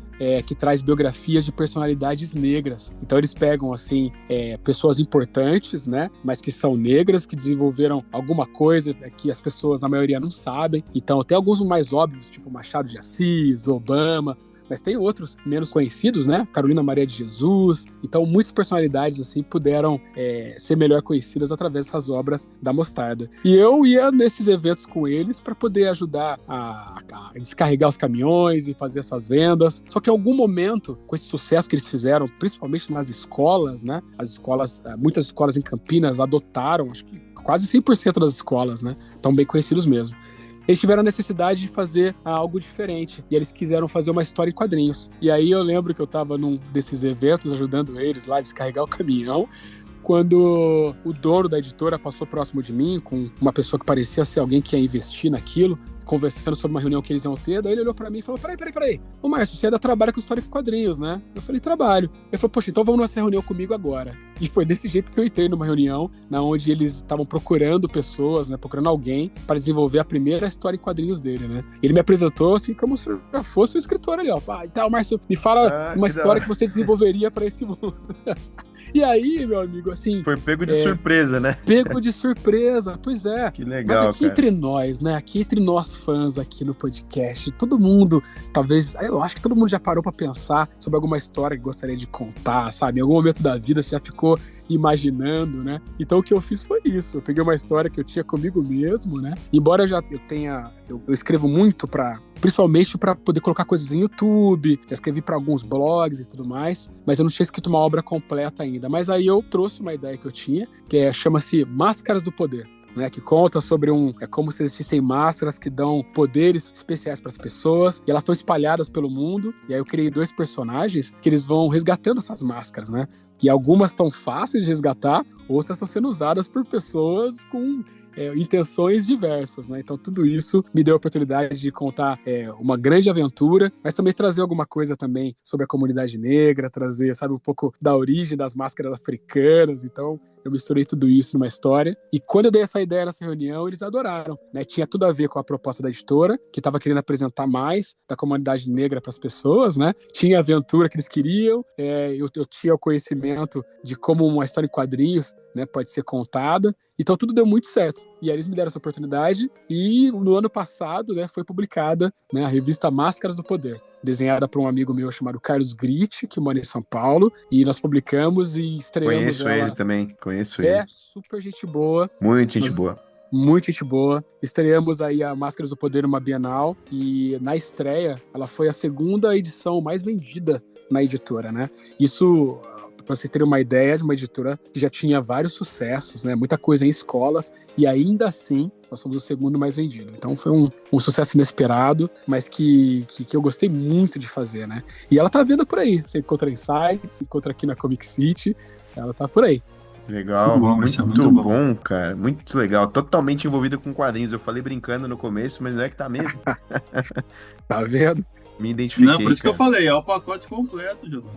que traz biografias de personalidades negras. Então eles pegam, assim, pessoas importantes, né, mas que são negras, que desenvolveram alguma coisa que as pessoas, na maioria, não sabem. Então tem alguns mais óbvios, tipo Machado de Assis, Obama, mas tem outros menos conhecidos, né? Carolina Maria de Jesus. Então, muitas personalidades, assim, puderam ser melhor conhecidas através dessas obras da Mostarda. E eu ia nesses eventos com eles para poder ajudar a descarregar os caminhões e fazer essas vendas. Só que em algum momento, com esse sucesso que eles fizeram, principalmente nas escolas, né? Muitas escolas em Campinas adotaram, acho que quase 100% das escolas, né? Estão bem conhecidos mesmo. Eles tiveram a necessidade de fazer algo diferente. E eles quiseram fazer uma história em quadrinhos. E aí eu lembro que eu estava num desses eventos, ajudando eles lá a descarregar o caminhão, quando o dono da editora passou próximo de mim, com uma pessoa que parecia ser alguém que ia investir naquilo, conversando sobre uma reunião que eles iam ter. Daí ele olhou pra mim e falou: peraí. Ô Márcio, você ainda trabalha com história em quadrinhos, né? Eu falei: trabalho. Ele falou: poxa, então vamos nessa reunião comigo agora. E foi desse jeito que eu entrei numa reunião, onde eles estavam procurando pessoas, né? Procurando alguém para desenvolver a primeira história em quadrinhos dele, né? Ele me apresentou assim como se eu já fosse um escritor ali, ó. Então, Márcio, me fala uma história que você desenvolveria para esse mundo. E aí, meu amigo, assim... Foi pego de surpresa, né? Pego de surpresa, pois é. Que legal, mas aqui entre nós, né? Aqui entre nós fãs aqui no podcast, todo mundo, talvez... Eu acho que todo mundo já parou pra pensar sobre alguma história que gostaria de contar, sabe? Em algum momento da vida você já ficou imaginando, né? Então o que eu fiz foi isso. Eu peguei uma história que eu tinha comigo mesmo, né? Embora eu escrevo muito principalmente para poder colocar coisas em YouTube, já escrevi para alguns blogs e tudo mais, mas eu não tinha escrito uma obra completa ainda. Mas aí eu trouxe uma ideia que eu tinha, que chama-se Máscaras do Poder. Né, que conta sobre como se existissem máscaras que dão poderes especiais para as pessoas, e elas estão espalhadas pelo mundo. E aí eu criei 2 personagens que eles vão resgatando essas máscaras, né? E algumas estão fáceis de resgatar, outras estão sendo usadas por pessoas com intenções diversas, né? Então tudo isso me deu a oportunidade de contar uma grande aventura, mas também trazer alguma coisa também sobre a comunidade negra, trazer, sabe, um pouco da origem das máscaras africanas. Então eu misturei tudo isso numa história. E quando eu dei essa ideia nessa reunião, eles adoraram, né? Tinha tudo a ver com a proposta da editora, que estava querendo apresentar mais da comunidade negra para as pessoas, né? Tinha a aventura que eles queriam, eu tinha o conhecimento de como uma história em quadrinhos, né, pode ser contada. Então tudo deu muito certo. E aí eles me deram essa oportunidade e no ano passado, né, foi publicada, né, a revista Máscaras do Poder, desenhada por um amigo meu chamado Carlos Gritti, que mora em São Paulo, e nós publicamos e estreamos Conheço ela. ele também, conheço ele. Super gente boa. Muito gente boa. Muito gente boa. Estreamos aí a Máscaras do Poder numa Bienal e na estreia ela foi a segunda edição mais vendida na editora, né? Isso, para vocês terem uma ideia, de uma editora que já tinha vários sucessos, né? Muita coisa em escolas, e ainda assim nós somos o segundo mais vendido. Então foi um sucesso inesperado, mas que eu gostei muito de fazer, né? E ela tá vendo por aí. Você encontra em sites, você encontra aqui na Comic City, ela tá por aí. Legal, Muito muito bom. bom, cara, muito legal, totalmente envolvido com quadrinhos. Eu falei brincando no começo, mas não é que tá mesmo. Tá vendo? Me identifiquei. Não, por isso que eu cara. falei, é o pacote completo, Jordão.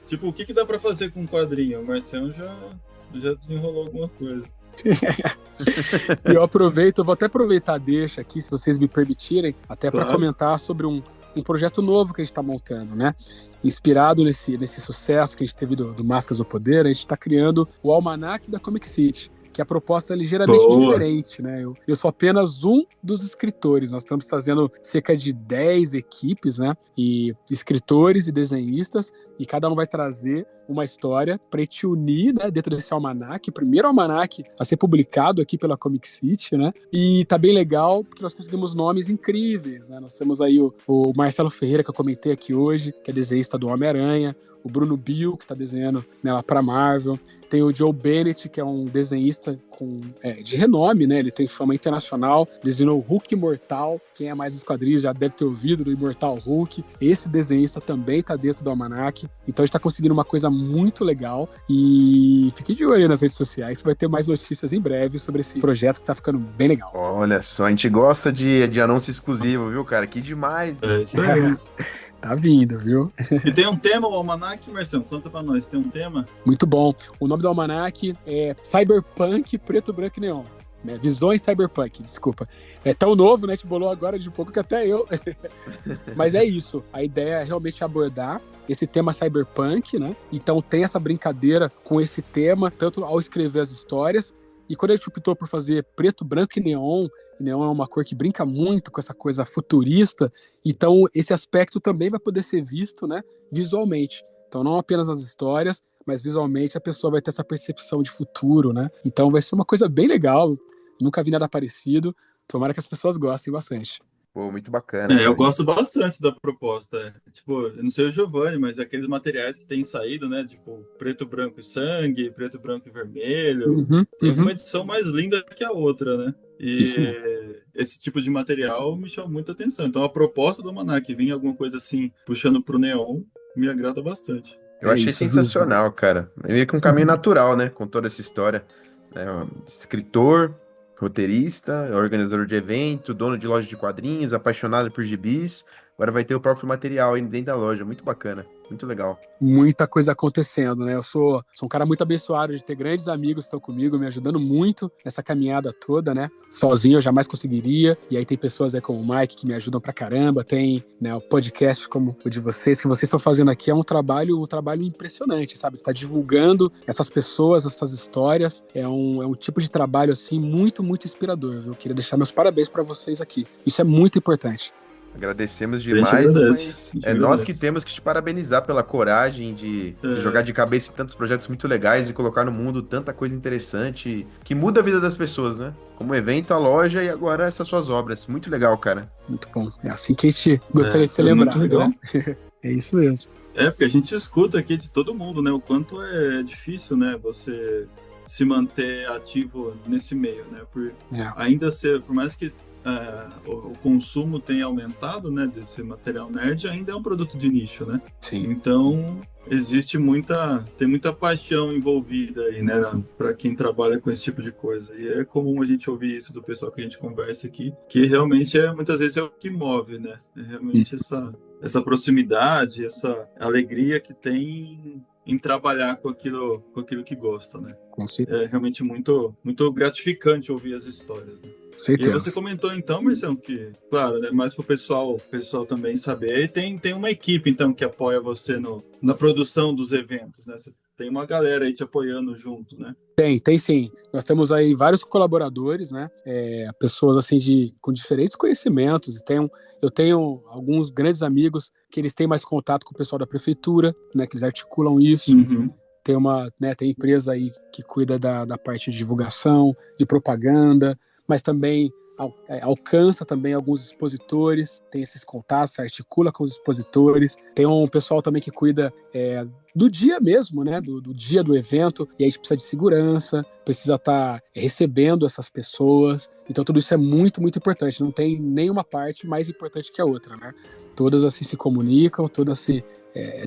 Tipo, o que dá pra fazer com um quadrinho? O Marcião já desenrolou alguma coisa. E eu vou até aproveitar a deixa aqui, se vocês me permitirem, até para Claro. comentar sobre um projeto novo que a gente está montando, né? Inspirado nesse sucesso que a gente teve do Máscaras do Poder, a gente está criando o Almanac da Comic City, que a proposta é ligeiramente Boa. diferente, né? Eu sou apenas um dos escritores, nós estamos trazendo cerca de 10 equipes, né? E escritores e desenhistas, e cada um vai trazer uma história para te unir, né, dentro desse almanac, o primeiro almanac a ser publicado aqui pela Comic City, né? E tá bem legal porque nós conseguimos nomes incríveis, né? Nós temos aí o Marcelo Ferreira, que eu comentei aqui hoje, que é desenhista do Homem-Aranha, o Bruno Bill, que tá desenhando, né, lá pra Marvel. Tem o Joe Bennett, que é um desenhista de renome, né? Ele tem fama internacional, desenhou o Hulk Imortal. Quem é mais dos quadrinhos já deve ter ouvido do Imortal Hulk. Esse desenhista também tá dentro do Almanac. Então a gente tá conseguindo uma coisa muito legal. E fique de olho aí nas redes sociais, que vai ter mais notícias em breve sobre esse projeto que tá ficando bem legal. Olha só, a gente gosta de anúncio exclusivo, viu, cara? Que demais. É isso aí. Tá vindo, viu? E tem um tema, o Almanac, Marcião? Conta pra nós, tem um tema? Muito bom. O nome do Almanac é Cyberpunk Preto, Branco e Neon. Né? Visões Cyberpunk, desculpa. É tão novo, né? A gente bolou agora de pouco que até eu. Mas é isso. A ideia é realmente abordar esse tema cyberpunk, né? Então tem essa brincadeira com esse tema, tanto ao escrever as histórias. E quando a gente optou por fazer preto, branco e neon é uma cor que brinca muito com essa coisa futurista, então esse aspecto também vai poder ser visto, né, visualmente. Então não apenas nas histórias, mas visualmente a pessoa vai ter essa percepção de futuro, né? Então vai ser uma coisa bem legal, nunca vi nada parecido, tomara que as pessoas gostem bastante. Pô, muito bacana. Eu cara. gosto bastante da proposta. Tipo, eu não sei o Giovanni, mas aqueles materiais que têm saído, né? Tipo, preto, branco e sangue, preto, branco e vermelho. Tem uma edição mais linda que a outra, né? E esse tipo de material me chama muita atenção. Então a proposta do Almanac vir alguma coisa assim, puxando pro neon, me agrada bastante. Eu achei sensacional, cara. É meio que um caminho natural, né? Com toda essa história. Escritor, roteirista, organizador de evento, dono de loja de quadrinhos, apaixonado por gibis. Agora vai ter o próprio material aí dentro da loja. Muito bacana, muito legal. Muita coisa acontecendo, né? Eu sou um cara muito abençoado de ter grandes amigos que estão comigo, me ajudando muito nessa caminhada toda, né? Sozinho eu jamais conseguiria. E aí tem pessoas aí como o Mike que me ajudam pra caramba. Tem, né, o podcast como o de vocês, que vocês estão fazendo aqui. É um trabalho impressionante, sabe? Tá divulgando essas pessoas, essas histórias. É um tipo de trabalho, assim, muito, muito inspirador, viu? Eu queria deixar meus parabéns pra vocês aqui. Isso é muito importante. Agradecemos gente demais, agradece, mas gente é nós agradece. que temos que te parabenizar pela coragem de se jogar de cabeça em tantos projetos muito legais e colocar no mundo tanta coisa interessante que muda a vida das pessoas, né? Como evento, a loja e agora essas suas obras. Muito legal, cara. Muito bom. É assim que a gente gostaria de ser foi lembrado, muito legal. né? É isso mesmo. Porque a gente escuta aqui de todo mundo, né? O quanto é difícil, né? Você se manter ativo nesse meio, né? Ainda ser, por mais que o consumo tenha aumentado, né, desse material nerd, ainda é um produto de nicho, né? Sim. Então tem muita paixão envolvida aí, né, para quem trabalha com esse tipo de coisa. E é comum a gente ouvir isso do pessoal que a gente conversa aqui, que realmente muitas vezes é o que move, né? É realmente essa proximidade, essa alegria que tem em trabalhar com aquilo que gosta, né? Com certeza. É realmente muito, muito gratificante ouvir as histórias, né? E aí você comentou então, Marcelo, que, claro, né, mais para o pessoal também saber, tem uma equipe então que apoia você na produção dos eventos, né? Você tem uma galera aí te apoiando junto, né? Tem sim. Nós temos aí vários colaboradores, né? Pessoas assim com diferentes conhecimentos. Eu tenho alguns grandes amigos que eles têm mais contato com o pessoal da prefeitura, né? Que eles articulam isso. Uhum. Tem empresa aí que cuida da parte de divulgação, de propaganda, mas também alcança também alguns expositores, tem esses contatos, articula com os expositores. Tem um pessoal também que cuida do dia mesmo, né? Do dia do evento, e aí a gente precisa de segurança, precisa estar recebendo essas pessoas. Então tudo isso é muito, muito importante. Não tem nenhuma parte mais importante que a outra, né? Todas assim se comunicam, todas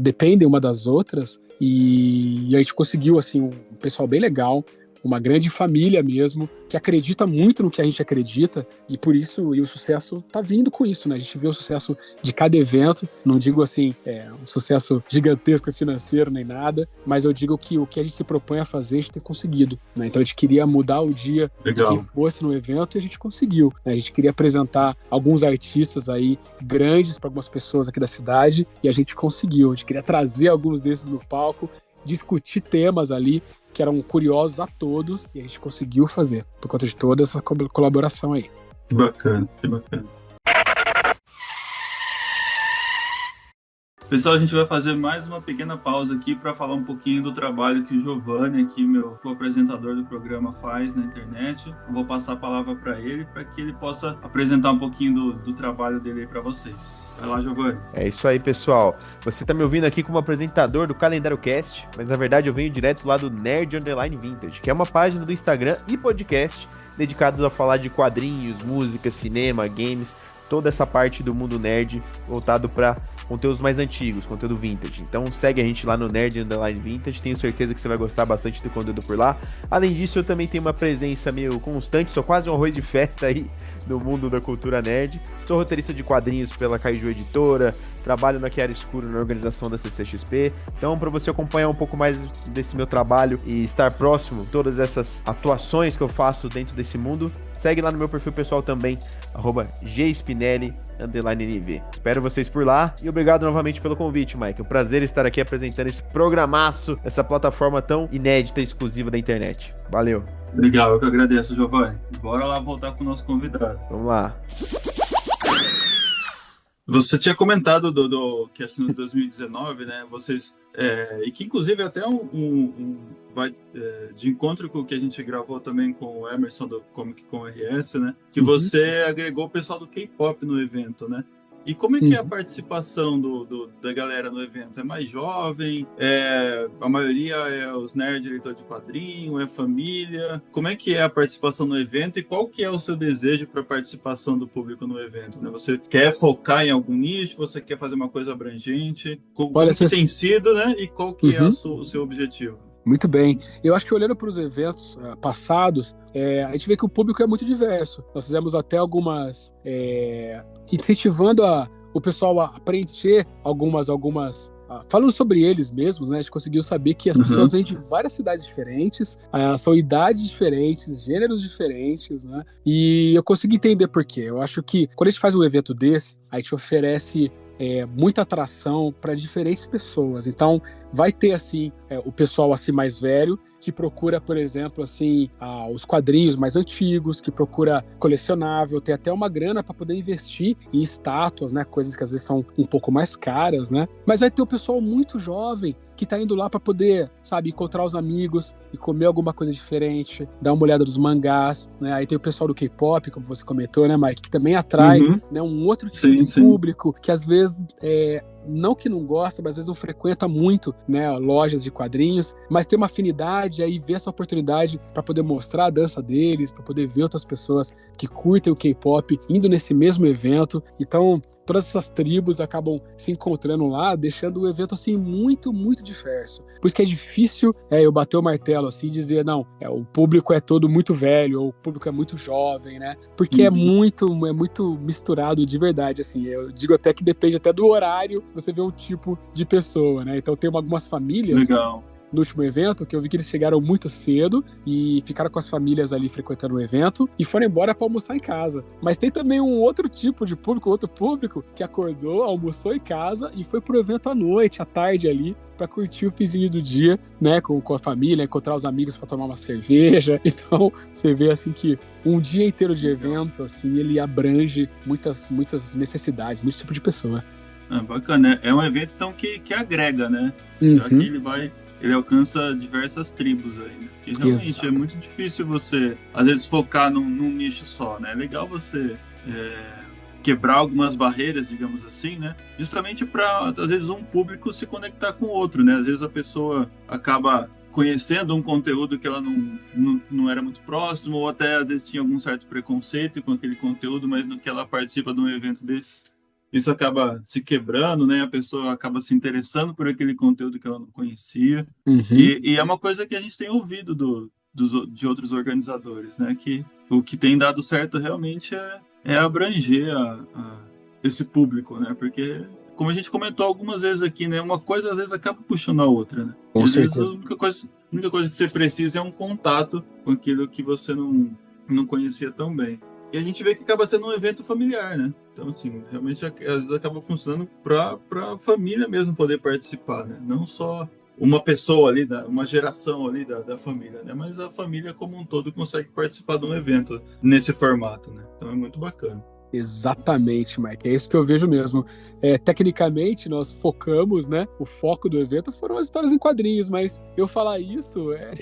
dependem uma das outras, e a gente conseguiu assim um pessoal bem legal, uma grande família mesmo, que acredita muito no que a gente acredita, e por isso o sucesso tá vindo com isso, né? A gente vê o sucesso de cada evento, não digo assim, um sucesso gigantesco financeiro nem nada, mas eu digo que o que a gente se propõe a fazer, a gente tem conseguido, né? Então a gente queria mudar o dia de quem fosse no evento e a gente conseguiu, né? A gente queria apresentar alguns artistas aí grandes para algumas pessoas aqui da cidade e a gente conseguiu. A gente queria trazer alguns desses no palco, discutir temas ali que eram curiosos a todos, e a gente conseguiu fazer, por conta de toda essa colaboração aí. Que bacana, que bacana. Pessoal, a gente vai fazer mais uma pequena pausa aqui para falar um pouquinho do trabalho que o Giovanni, aqui, meu co-apresentador do programa, faz na internet. Eu vou passar a palavra para ele, para que ele possa apresentar um pouquinho do trabalho dele aí para vocês. Vai lá, Giovanni. É isso aí, pessoal. Você tá me ouvindo aqui como apresentador do Calendário Cast, mas na verdade eu venho direto lá do Nerd Underline Vintage, que é uma página do Instagram e podcast dedicados a falar de quadrinhos, música, cinema, games, toda essa parte do mundo nerd voltado para conteúdos mais antigos, conteúdo vintage. Então segue a gente lá no Nerd Underline Vintage, tenho certeza que você vai gostar bastante do conteúdo por lá. Além disso, eu também tenho uma presença meio constante, sou quase um arroz de festa aí no mundo da cultura nerd. Sou roteirista de quadrinhos pela Kaiju Editora, trabalho na Chiara Escuro na organização da CCXP. Então, para você acompanhar um pouco mais desse meu trabalho e estar próximo de todas essas atuações que eu faço dentro desse mundo, segue lá no meu perfil pessoal também, @gspinelli_NV. Espero vocês por lá e obrigado novamente pelo convite, Mike. É um prazer estar aqui apresentando esse programaço, essa plataforma tão inédita e exclusiva da internet. Valeu. Legal, eu que agradeço, Giovanni. Bora lá voltar com o nosso convidado. Vamos lá. Você tinha comentado que acho que no 2019, né, vocês, e que inclusive até vai de encontro com o que a gente gravou também com o Emerson do Comic Con RS, né, que você agregou o pessoal do K-pop no evento, né? E como é que é a participação da galera no evento? É mais jovem? A maioria é os nerds, leitor de quadrinho? É família? Como é que é a participação no evento e qual que é o seu desejo para a participação do público no evento? Né? Você quer focar em algum nicho? Você quer fazer uma coisa abrangente? Como que tem sido, né? E qual que é o seu objetivo? Muito bem. Eu acho que olhando para os eventos passados, a gente vê que o público é muito diverso. Nós fizemos até algumas... incentivando o pessoal a preencher algumas falando sobre eles mesmos, né? A gente conseguiu saber que as pessoas vêm de várias cidades diferentes, são idades diferentes, gêneros diferentes, né? E eu consegui entender por quê. Eu acho que quando a gente faz um evento desse, a gente oferece muita atração para diferentes pessoas. Então, vai ter, assim, o pessoal assim mais velho, que procura, por exemplo, assim, os quadrinhos mais antigos, que procura colecionável, tem até uma grana para poder investir em estátuas, né? Coisas que às vezes são um pouco mais caras, né? Mas vai ter o pessoal muito jovem que tá indo lá para poder, sabe, encontrar os amigos e comer alguma coisa diferente, dar uma olhada nos mangás, né? Aí tem o pessoal do K-pop, como você comentou, né, Mike, que também atrai, né, um outro tipo de público que às vezes não que não gosta, mas às vezes não frequenta muito, né, lojas de quadrinhos, mas tem uma afinidade, aí vê essa oportunidade para poder mostrar a dança deles, para poder ver outras pessoas que curtem o K-pop indo nesse mesmo evento. Então, todas essas tribos acabam se encontrando lá, deixando o evento assim muito, muito diverso. Por isso que é difícil eu bater o martelo assim e dizer, não, o público é todo muito velho, ou o público é muito jovem, né? Porque é muito misturado de verdade, assim. Eu digo até que depende até do horário que você vê um tipo de pessoa, né? Então tem algumas famílias. Legal. No último evento, que eu vi que eles chegaram muito cedo e ficaram com as famílias ali frequentando o evento e foram embora para almoçar em casa. Mas tem também um outro tipo de público, outro público que acordou, almoçou em casa e foi pro evento à noite, à tarde ali, para curtir o finzinho do dia, né, com a família, encontrar os amigos para tomar uma cerveja. Então, você vê assim que um dia inteiro de evento, assim, ele abrange muitas necessidades, muito tipo de pessoa. Bacana. É um evento então que agrega, né? Já que ele alcança diversas tribos aí, né? Porque realmente Exato. é muito difícil você, às vezes, focar num nicho só, né? É legal você quebrar algumas barreiras, digamos assim, né? Justamente para, às vezes, um público se conectar com o outro, né? Às vezes a pessoa acaba conhecendo um conteúdo que ela não era muito próximo, ou até, às vezes, tinha algum certo preconceito com aquele conteúdo, mas no que ela participa de um evento desse, isso acaba se quebrando, né? A pessoa acaba se interessando por aquele conteúdo que ela não conhecia. E é uma coisa que a gente tem ouvido de outros organizadores, né? Que o que tem dado certo realmente é abranger esse público, né? Porque, como a gente comentou algumas vezes aqui, né? Uma coisa às vezes acaba puxando a outra, né? Com às certeza. vezes a única coisa que você precisa é um contato com aquilo que você não conhecia tão bem. E a gente vê que acaba sendo um evento familiar, né? Então, assim, realmente às vezes acaba funcionando para a família mesmo poder participar, né? Não só uma pessoa ali, uma geração ali da família, né? Mas a família como um todo consegue participar de um evento nesse formato, né? Então é muito bacana. Exatamente, Mike. É isso que eu vejo mesmo. Tecnicamente, nós focamos, né? O foco do evento foram as histórias em quadrinhos, mas eu falar isso é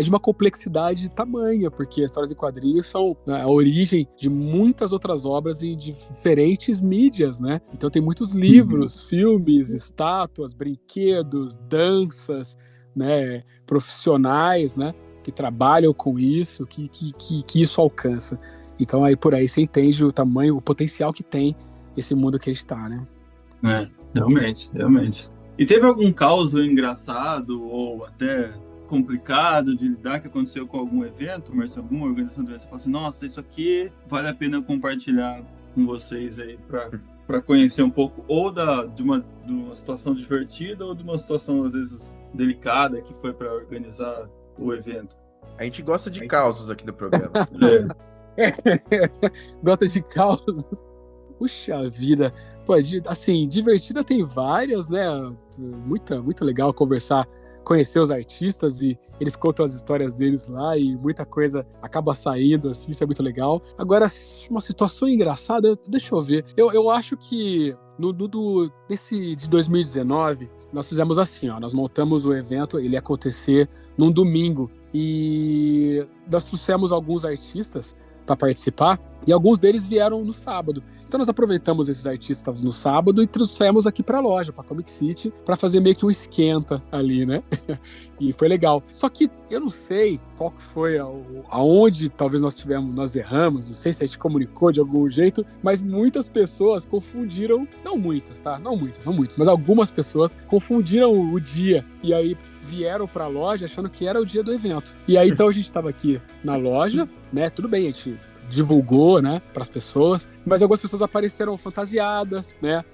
de uma complexidade tamanha, porque as histórias em quadrinhos são a origem de muitas outras obras em diferentes mídias, né? Então tem muitos livros, filmes, estátuas, brinquedos, danças, né? Profissionais, né? Que trabalham com isso, que isso alcança. Então aí por aí você entende o tamanho, o potencial que tem esse mundo que a gente tá, né? Realmente. E teve algum caos engraçado ou até complicado de lidar que aconteceu com algum evento, Marcelo? Alguma organização do evento? Você fala assim, nossa, isso aqui vale a pena compartilhar com vocês aí para conhecer um pouco ou de uma situação divertida ou de uma situação às vezes delicada que foi para organizar o evento. A gente gosta de causos aqui do programa. Gosta de caos. Puxa vida. Pô, assim, divertida tem várias, né? Muito legal conversar, conhecer os artistas e eles contam as histórias deles lá e muita coisa acaba saindo, assim, isso é muito legal. Agora, uma situação engraçada, deixa eu ver. Eu acho que nesse de 2019, nós fizemos assim, ó, nós montamos o evento, ele ia acontecer num domingo e nós trouxemos alguns artistas para participar, e alguns deles vieram no sábado. Então nós aproveitamos esses artistas no sábado e trouxemos aqui para a loja, para Comic City, para fazer meio que um esquenta ali, né? E foi legal. Só que eu não sei qual que foi aonde talvez nós erramos, não sei se a gente comunicou de algum jeito, mas muitas pessoas confundiram, não muitas, mas algumas pessoas confundiram o dia, e aí vieram para a loja achando que era o dia do evento. E aí então a gente estava aqui na loja, né? Tudo bem, a gente divulgou, né, para as pessoas, mas algumas pessoas apareceram fantasiadas, né?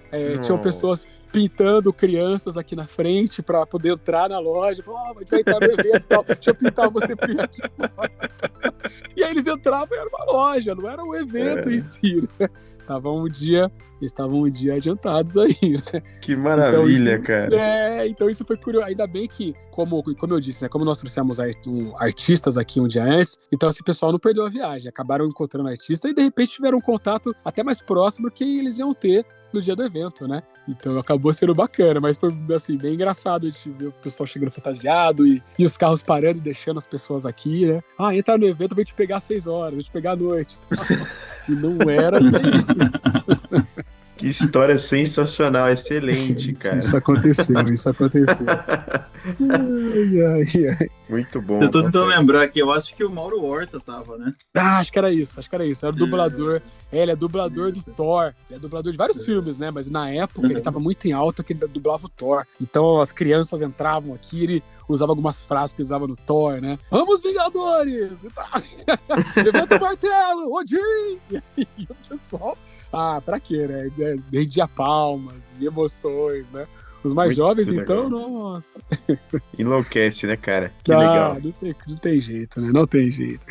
Tinham pessoas pintando crianças aqui na frente para poder entrar na loja. A gente vai entrar no evento e tal. Deixa eu pintar você primeiro aqui. E aí eles entravam e era uma loja, não era um evento em si, né? Eles estavam um dia adiantados aí, né? Que maravilha, então, cara. Então isso foi curioso. Ainda bem que, como eu disse, né? Como nós trouxemos artistas aqui um dia antes, então esse pessoal não perdeu a viagem. Acabaram encontrando artistas e de repente tiveram um contato até mais próximo que eles iam ter no dia do evento, né? Então acabou sendo bacana, mas foi assim, bem engraçado a gente ver o pessoal chegando fantasiado e os carros parando e deixando as pessoas aqui, né? Entra no evento, vou te pegar às 6 horas, vou te pegar à noite. E não era bem isso. Que história sensacional, excelente, cara. Isso aconteceu. Ai, ai, ai. Muito bom. Eu tô tentando acontece. lembrar aqui, eu acho que o Mauro Horta tava, né? Ah, acho que era isso. Era o dublador. Ele é dublador do Thor. Ele é dublador de vários filmes, né? Mas na época ele tava muito em alta que ele dublava o Thor. Então as crianças entravam aqui e ele usava algumas frases que usava no Thor, né? Vamos, Vingadores! Levanta o martelo! Odin! E o pessoal... Ah, pra quê, né? Rendia palmas e emoções, né? Os mais Muito jovens, legal. então, nossa. Enlouquece, né, cara? Que Ah, legal. não tem jeito, né? Não tem jeito.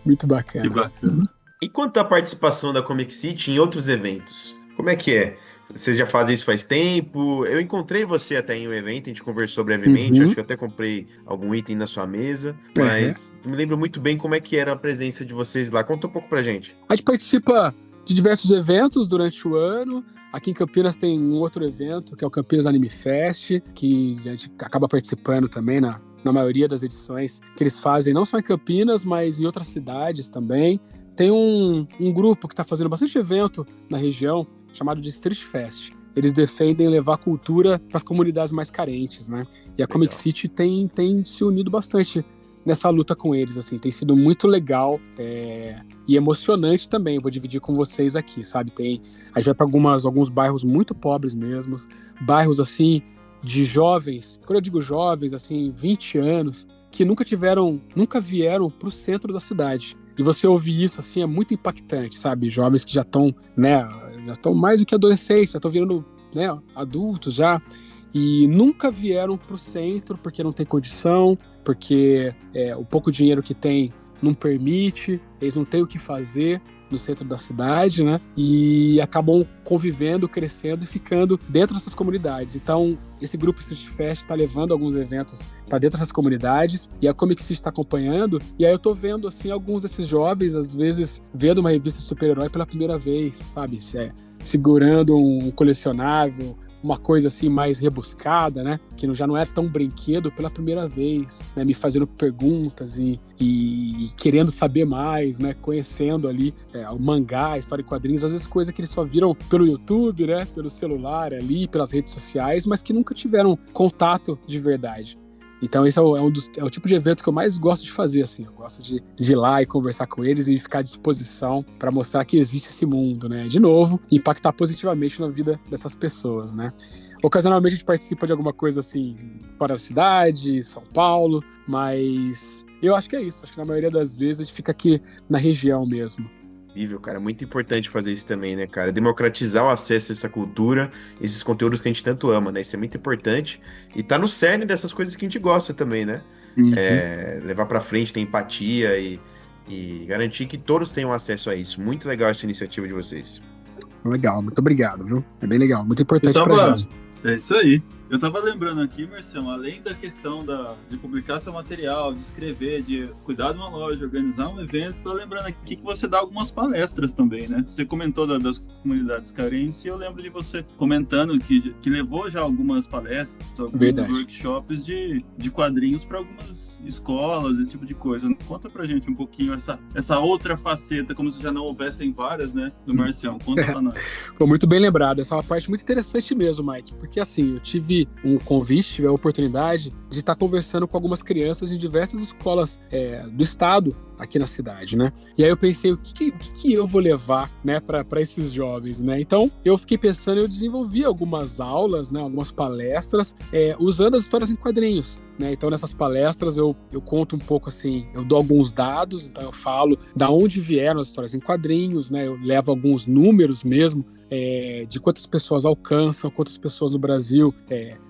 Muito Que bacana. bacana. E quanto à participação da Comic City em outros eventos? Como é que é? Vocês já fazem isso faz tempo? Eu encontrei você até em um evento, a gente conversou brevemente, Uhum. acho que eu até comprei algum item na sua mesa, mas não me lembro muito bem como é que era a presença de vocês lá. Conta um pouco pra gente. A gente participa de diversos eventos durante o ano. Aqui em Campinas tem um outro evento, que é o Campinas Anime Fest, que a gente acaba participando também na maioria das edições que eles fazem, não só em Campinas, mas em outras cidades também. Tem um grupo que está fazendo bastante evento na região, chamado de Street Fest. Eles defendem levar cultura para as comunidades mais carentes, né? E a Comic City tem se unido bastante nessa luta com eles, assim, tem sido muito legal e emocionante também. Vou dividir com vocês aqui, sabe? A gente vai para alguns bairros muito pobres mesmo, bairros assim de jovens. Quando eu digo jovens, assim, 20 anos, que nunca vieram para o centro da cidade. E você ouvir isso assim é muito impactante, sabe? Jovens que já estão, né, já estão mais do que adolescentes, já estão virando, né, adultos já. E nunca vieram para o centro porque não tem condição, porque o pouco dinheiro que tem não permite, eles não têm o que fazer no centro da cidade, né? E acabam convivendo, crescendo e ficando dentro dessas comunidades. Então, esse grupo Street Fest está levando alguns eventos para dentro dessas comunidades e a Comic City está acompanhando. E aí eu tô vendo, assim, alguns desses jovens, às vezes, vendo uma revista de super-herói pela primeira vez, sabe? Segurando um colecionável, uma coisa assim mais rebuscada, né? Que já não é tão brinquedo pela primeira vez, né? Me fazendo perguntas e querendo saber mais, né? Conhecendo ali o mangá, a história em quadrinhos, às vezes coisa que eles só viram pelo YouTube, né? Pelo celular ali, pelas redes sociais, mas que nunca tiveram contato de verdade. Então esse é o tipo de evento que eu mais gosto de fazer, assim. Eu gosto de ir lá e conversar com eles e ficar à disposição para mostrar que existe esse mundo, né? De novo, impactar positivamente na vida dessas pessoas, né? Ocasionalmente a gente participa de alguma coisa assim, fora da cidade, São Paulo, mas eu acho que é isso. Acho que na maioria das vezes a gente fica aqui na região mesmo. Incrível, cara. Muito importante fazer isso também, né, cara? Democratizar o acesso a essa cultura, esses conteúdos que a gente tanto ama, né? Isso é muito importante. E tá no cerne dessas coisas que a gente gosta também, né? Uhum. Levar pra frente, ter empatia e garantir que todos tenham acesso a isso. Muito legal essa iniciativa de vocês. Legal, muito obrigado, viu? É bem legal, muito importante pra gente. É isso aí. Eu tava lembrando aqui, Marcelo, além da questão de publicar seu material, de escrever, de cuidar de uma loja, organizar um evento, tô lembrando aqui que você dá algumas palestras também, né? Você comentou das comunidades carentes e eu lembro de você comentando que levou já algumas palestras, alguns workshops de quadrinhos para algumas escolas, esse tipo de coisa. Conta pra gente um pouquinho essa outra faceta, como se já não houvessem várias, né, do Marcião. Conta pra nós. Foi muito bem lembrado. Essa é uma parte muito interessante mesmo, Mike, porque assim, eu tive um convite, tive a oportunidade de estar conversando com algumas crianças em diversas escolas do estado aqui na cidade, né? E aí eu pensei, o que eu vou levar, né, para esses jovens, né? Então, eu fiquei pensando, eu desenvolvi algumas aulas, né, algumas palestras, usando as histórias em quadrinhos, né? Então, nessas palestras, eu conto um pouco, assim, eu dou alguns dados, então eu falo da onde vieram as histórias em quadrinhos, né? Eu levo alguns números mesmo, de quantas pessoas alcançam, quantas pessoas no Brasil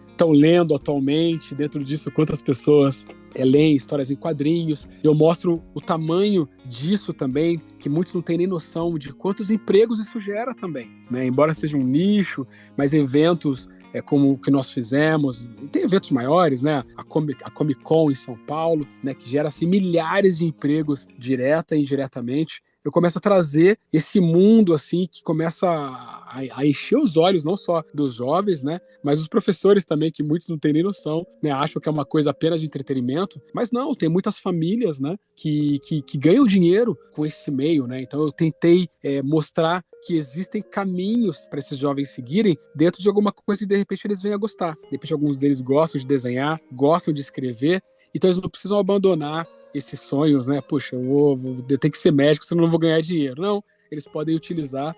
estão lendo atualmente, dentro disso, quantas pessoas leem histórias em quadrinhos. Eu mostro o tamanho disso também, que muitos não têm nem noção de quantos empregos isso gera também, né? Embora seja um nicho, mas eventos como o que nós fizemos, e tem eventos maiores, né? A Comic Con em São Paulo, né? Que gera assim, milhares de empregos direta e indiretamente eu começo a trazer esse mundo, assim, que começa a encher os olhos, não só dos jovens, né, mas os professores também, que muitos não têm nem noção, né, acham que é uma coisa apenas de entretenimento, mas não, tem muitas famílias, né, que ganham dinheiro com esse meio, né, então eu tentei mostrar que existem caminhos para esses jovens seguirem dentro de alguma coisa que de repente eles venham a gostar. De repente alguns deles gostam de desenhar, gostam de escrever, então eles não precisam abandonar esses sonhos, né? Poxa, eu tenho que ser médico, senão eu não vou ganhar dinheiro. Não, eles podem utilizar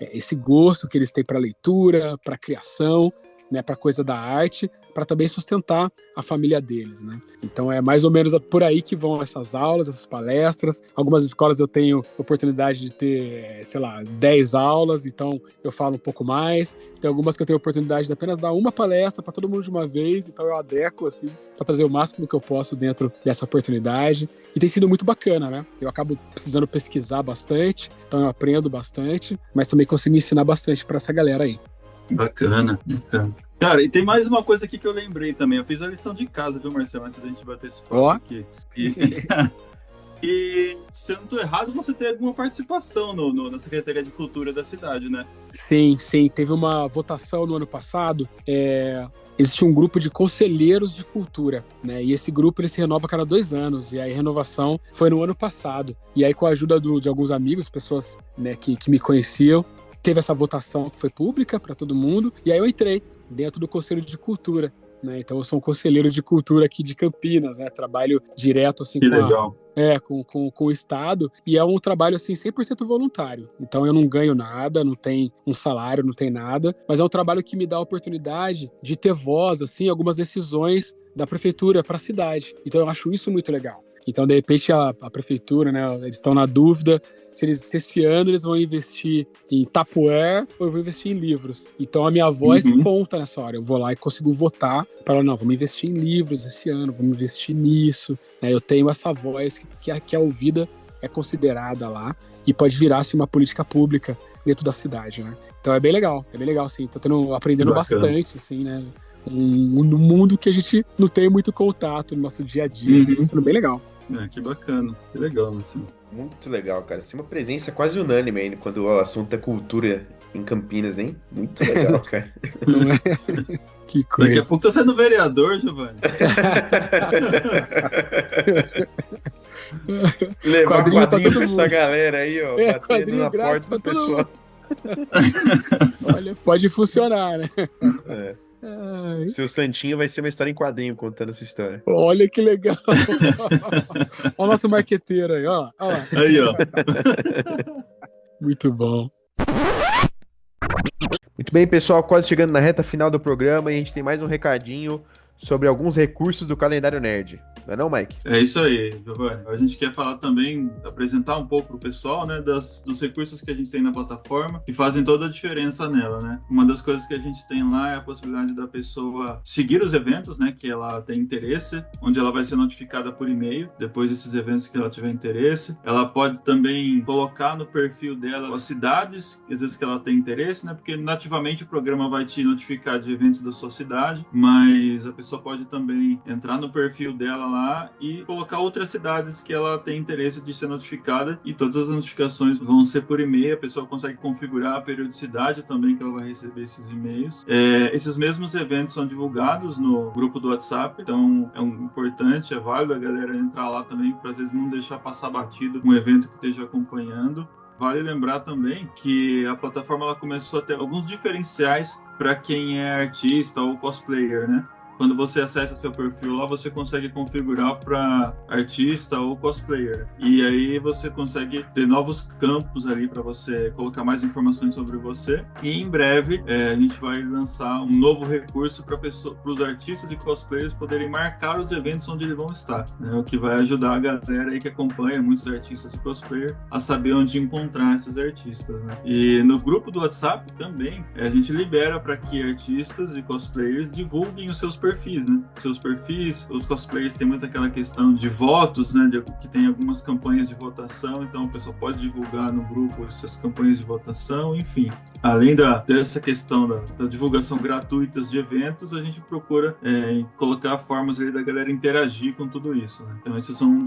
esse gosto que eles têm para leitura, para criação, né, para coisa da arte, para também sustentar a família deles, né? Então é mais ou menos por aí que vão essas aulas, essas palestras. Algumas escolas eu tenho oportunidade de ter, 10 aulas, então eu falo um pouco mais. Tem algumas que eu tenho oportunidade de apenas dar uma palestra para todo mundo de uma vez, então eu adequo assim para trazer o máximo que eu posso dentro dessa oportunidade. E tem sido muito bacana, né? Eu acabo precisando pesquisar bastante, então eu aprendo bastante, mas também consigo ensinar bastante para essa galera aí. Bacana. Cara, e tem mais uma coisa aqui que eu lembrei também. Eu fiz a lição de casa, viu, Marcelo, antes da gente bater esse papo aqui. E, se eu não estou errado, você tem alguma participação na Secretaria de Cultura da cidade, né? Sim. Teve uma votação no ano passado. Existe um grupo de conselheiros de cultura, né? E esse grupo ele se renova a cada 2 anos. E aí a renovação foi no ano passado. E aí, com a ajuda de alguns amigos, pessoas, né, que me conheciam, teve essa votação que foi pública para todo mundo, e aí eu entrei dentro do Conselho de Cultura, né? Então eu sou um conselheiro de cultura aqui de Campinas, né? Trabalho direto assim com o Estado, e é um trabalho assim 100% voluntário. Então eu não ganho nada, não tem um salário, não tem nada, mas é um trabalho que me dá a oportunidade de ter voz assim, algumas decisões da prefeitura para a cidade. Então eu acho isso muito legal. Então, de repente, a prefeitura, né, eles estão na dúvida se esse ano eles vão investir em Tupperware ou eu vou investir em livros. Então, a minha voz conta nessa hora. Eu vou lá e consigo votar para, não, vamos investir em livros esse ano, vamos investir nisso. Eu tenho essa voz que é ouvida, é considerada lá e pode virar assim, uma política pública dentro da cidade, né? Então, é bem legal, sim. Tô aprendendo bastante, assim, né? Um mundo que a gente não tem muito contato no nosso dia a dia, sendo bem legal. Que bacana, que legal, assim. Muito legal, cara. Você tem uma presença quase unânime aí quando o assunto é cultura em Campinas, hein? Muito legal, cara. Não é? Que coisa. Daqui a pouco tá sendo vereador, Giovanni. Levar quadrinho pra essa galera aí, ó. Batendo na porta do pessoal. Olha, pode funcionar, né? Seu Santinho vai ser uma história em quadrinho contando essa história. Olha que legal. Olha o nosso marqueteiro aí, ó. Aí, ó. Muito bom. Muito bem, pessoal, quase chegando na reta final do programa e a gente tem mais um recadinho sobre alguns recursos do calendário nerd. Não é não, Mike? É isso aí, Giovanni. A gente quer falar também, apresentar um pouco pro pessoal, né, dos recursos que a gente tem na plataforma, que fazem toda a diferença nela, né? Uma das coisas que a gente tem lá é a possibilidade da pessoa seguir os eventos, né, que ela tem interesse, onde ela vai ser notificada por e-mail, depois desses eventos que ela tiver interesse. Ela pode também colocar no perfil dela as cidades, às vezes que ela tem interesse, né, porque nativamente o programa vai te notificar de eventos da sua cidade, mas a pessoa pode também entrar no perfil dela lá e colocar outras cidades que ela tem interesse de ser notificada, e todas as notificações vão ser por e-mail. A pessoa consegue configurar a periodicidade também que ela vai receber esses e-mails. Esses mesmos eventos são divulgados no grupo do WhatsApp, então é importante, é válido a galera entrar lá também, para às vezes não deixar passar batido um evento que esteja acompanhando. Vale lembrar também que a plataforma ela começou a ter alguns diferenciais para quem é artista ou cosplayer, né? Quando você acessa o seu perfil lá, você consegue configurar para artista ou cosplayer. E aí você consegue ter novos campos ali para você colocar mais informações sobre você. E em breve a gente vai lançar um novo recurso para os artistas e cosplayers poderem marcar os eventos onde eles vão estar, né? O que vai ajudar a galera aí que acompanha muitos artistas e cosplayers a saber onde encontrar esses artistas, né? E no grupo do WhatsApp também a gente libera para que artistas e cosplayers divulguem os seus perfis, né? Seus perfis, os cosplayers têm muito aquela questão de votos, né? Que tem algumas campanhas de votação, então o pessoal pode divulgar no grupo essas campanhas de votação, enfim. Além dessa questão da divulgação gratuita de eventos, a gente procura colocar formas aí da galera interagir com tudo isso, né? Então esses são um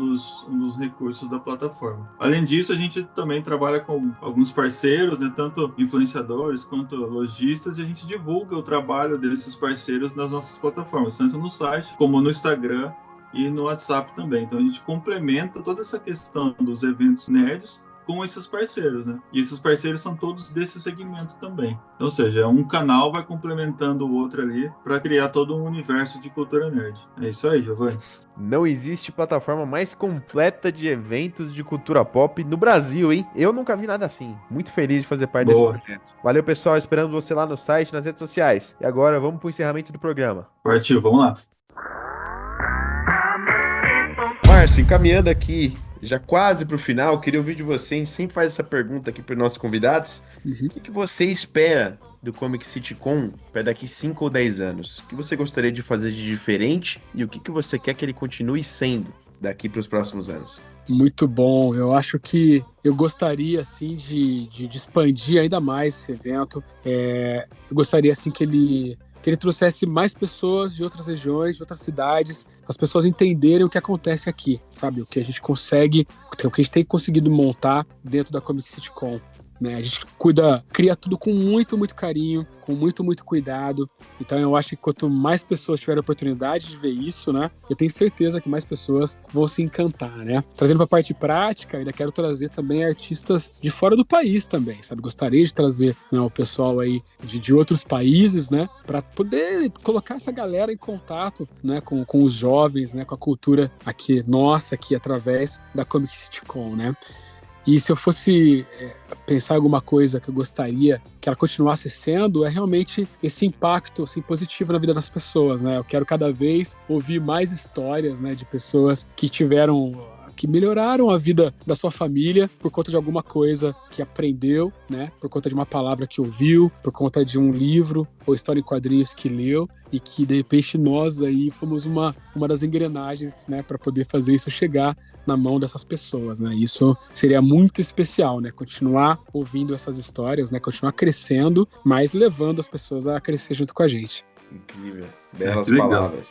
dos recursos da plataforma. Além disso, a gente também trabalha com alguns parceiros, né? Tanto influenciadores quanto lojistas, e a gente divulga o trabalho desses parceiros nas nossas plataformas, tanto no site como no Instagram e no WhatsApp também. Então a gente complementa toda essa questão dos eventos nerds com esses parceiros, né? E esses parceiros são todos desse segmento também. Então, ou seja, um canal vai complementando o outro ali para criar todo um universo de cultura nerd. É isso aí, Giovanni. Não existe plataforma mais completa de eventos de cultura pop no Brasil, hein? Eu nunca vi nada assim. Muito feliz de fazer parte Boa. desse projeto. Valeu, pessoal. Esperando você lá no site, nas redes sociais. E agora vamos pro encerramento do programa. Partiu, vamos lá. Márcio, encaminhando aqui, já quase pro final, queria ouvir de você, a gente sempre faz essa pergunta aqui para os nossos convidados. O que você espera do Comic City Con para daqui 5 ou 10 anos? O que você gostaria de fazer de diferente e o que você quer que ele continue sendo daqui para os próximos anos? Muito bom. Eu acho que eu gostaria, assim, de expandir ainda mais esse evento. Eu gostaria, assim, que ele trouxesse mais pessoas de outras regiões, de outras cidades, as pessoas entenderem o que acontece aqui, sabe? O que a gente consegue, o que a gente tem conseguido montar dentro da Comic City Con. Né? A gente cria tudo com muito, muito carinho, com muito, muito cuidado. Então eu acho que quanto mais pessoas tiverem a oportunidade de ver isso, né, eu tenho certeza que mais pessoas vão se encantar, né? Trazendo para a parte prática, ainda quero trazer também artistas de fora do país também, sabe? Gostaria de trazer, né, o pessoal aí de outros países, né, para poder colocar essa galera em contato, né, com os jovens, né, com a cultura aqui nossa, aqui através da Comic City Con, né? E se eu fosse pensar em alguma coisa que eu gostaria que ela continuasse sendo, é realmente esse impacto assim, positivo na vida das pessoas, né? Eu quero cada vez ouvir mais histórias, né, de pessoas que melhoraram a vida da sua família por conta de alguma coisa que aprendeu, né? Por conta de uma palavra que ouviu, por conta de um livro ou história em quadrinhos que leu, e que de repente nós aí fomos uma das engrenagens, né, para poder fazer isso chegar na mão dessas pessoas, né? Isso seria muito especial, né? Continuar ouvindo essas histórias, né? Continuar crescendo, mas levando as pessoas a crescer junto com a gente. Incrível, belas legal. palavras.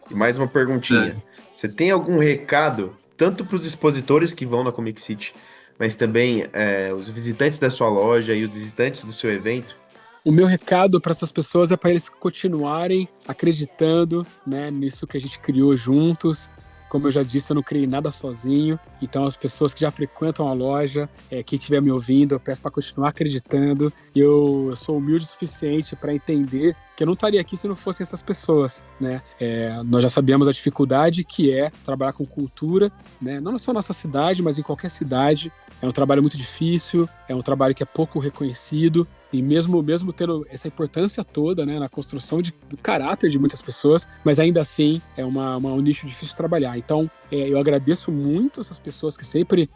E mais uma perguntinha. Você tem algum recado, tanto para os expositores que vão na Comic City, mas também os visitantes da sua loja e os visitantes do seu evento? O meu recado para essas pessoas é para eles continuarem acreditando, né, nisso que a gente criou juntos. Como eu já disse, eu não criei nada sozinho. Então, as pessoas que já frequentam a loja, quem estiver me ouvindo, eu peço para continuar acreditando. Eu sou humilde o suficiente para entender que eu não estaria aqui se não fossem essas pessoas, né? Nós já sabemos a dificuldade que é trabalhar com cultura, né? Não só na nossa cidade, mas em qualquer cidade. É um trabalho muito difícil, é um trabalho que é pouco reconhecido. E mesmo tendo essa importância toda, né, na construção do caráter de muitas pessoas, mas ainda assim é um nicho difícil de trabalhar. Então, eu agradeço muito essas pessoas que sempre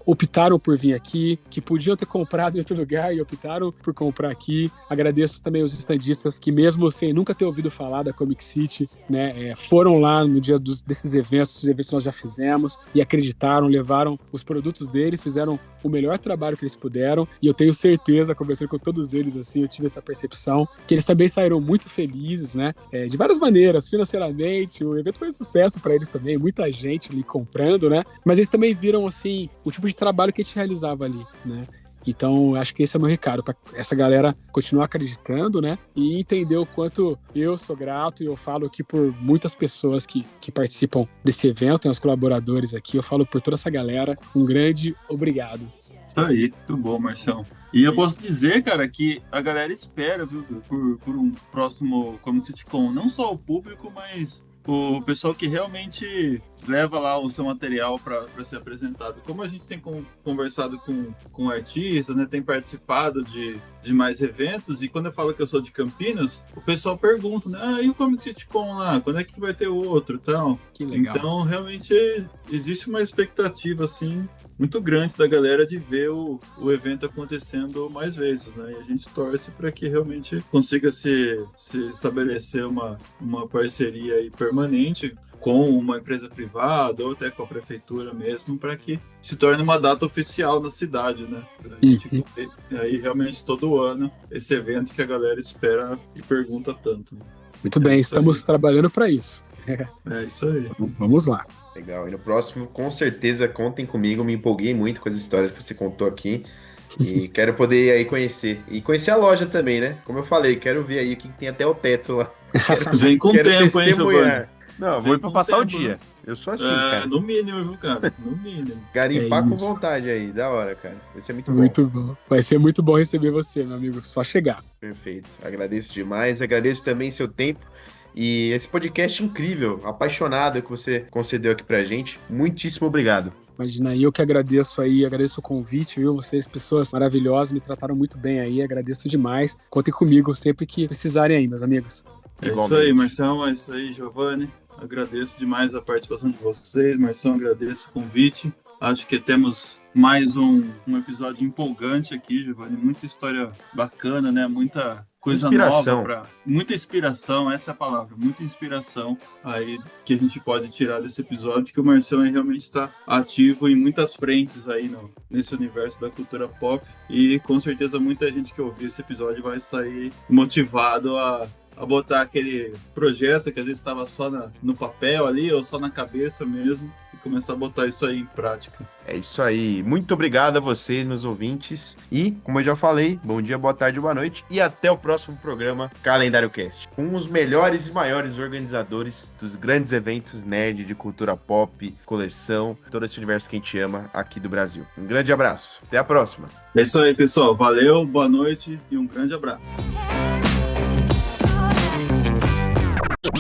optaram por vir aqui, que podiam ter comprado em outro lugar e optaram por comprar aqui. Agradeço também os estandistas que, mesmo sem nunca ter ouvido falar da Comic City, né, foram lá no dia desses eventos, os eventos que nós já fizemos, e acreditaram, levaram os produtos dele, fizeram o melhor trabalho que eles puderam, e eu tenho certeza, conversando com todos eles, assim, eu tive essa percepção, que eles também saíram muito felizes, né, de várias maneiras, financeiramente, o evento foi um sucesso para eles também, muita gente ali comprando, né, mas eles também viram, assim, o tipo de trabalho que a gente realizava ali, né. Então, acho que esse é o meu recado, para essa galera continuar acreditando, né, e entender o quanto eu sou grato, e eu falo aqui por muitas pessoas que participam desse evento, né, os colaboradores aqui, eu falo por toda essa galera, um grande obrigado. Isso aí, muito bom, Marcião. E eu posso dizer, cara, que a galera espera, viu, por um próximo Comic City Con, não só o público, mas o pessoal que realmente leva lá o seu material para ser apresentado. Como a gente tem conversado com artistas, né, tem participado de mais eventos, e quando eu falo que eu sou de Campinas, o pessoal pergunta, né, e o Comic City Con lá, quando é que vai ter outro e tal? Que legal. Então, realmente, existe uma expectativa, assim, muito grande da galera de ver o evento acontecendo mais vezes, né? E a gente torce para que realmente consiga se estabelecer uma parceria aí permanente com uma empresa privada ou até com a prefeitura mesmo, para que se torne uma data oficial na cidade, né? Pra gente ter aí realmente todo ano esse evento que a galera espera e pergunta tanto. Né? Muito bem, estamos trabalhando para isso. É isso aí. Vamos lá. Legal. E no próximo, com certeza, contem comigo. Me empolguei muito com as histórias que você contou aqui. E quero poder ir aí conhecer. E conhecer a loja também, né? Como eu falei, quero ver aí o que tem até o teto lá. Vem com tempo, hein, Giovanni? Não, vou ir pra passar o dia. Eu sou assim, cara. No mínimo, viu, cara? No mínimo. Garimpar com vontade aí. Da hora, cara. Vai ser muito bom. Muito bom. Vai ser muito bom receber você, meu amigo. Só chegar. Perfeito. Agradeço demais. Agradeço também seu tempo. E esse podcast incrível, apaixonado que você concedeu aqui pra gente. Muitíssimo obrigado. Imagina, eu que agradeço aí, agradeço o convite, viu? Vocês, pessoas maravilhosas, me trataram muito bem aí, agradeço demais. Contem comigo sempre que precisarem aí, meus amigos. É isso aí, Marção, é isso aí, Giovanni. Agradeço demais a participação de vocês. Marção, agradeço o convite. Acho que temos mais um episódio empolgante aqui, Giovanni. Muita história bacana, né? Muita coisa nova, muita inspiração, essa é a palavra, muita inspiração aí que a gente pode tirar desse episódio, que o Marção realmente está ativo em muitas frentes aí nesse universo da cultura pop, e com certeza muita gente que ouvir esse episódio vai sair motivado a botar aquele projeto que às vezes estava só no papel ali, ou só na cabeça mesmo, e começar a botar isso aí em prática. É isso aí. Muito obrigado a vocês, meus ouvintes. E, como eu já falei, bom dia, boa tarde, boa noite. E até o próximo programa Calendário Cast, com os melhores e maiores organizadores dos grandes eventos nerd de cultura pop, coleção, todo esse universo que a gente ama aqui do Brasil. Um grande abraço. Até a próxima. É isso aí, pessoal. Valeu, boa noite e um grande abraço.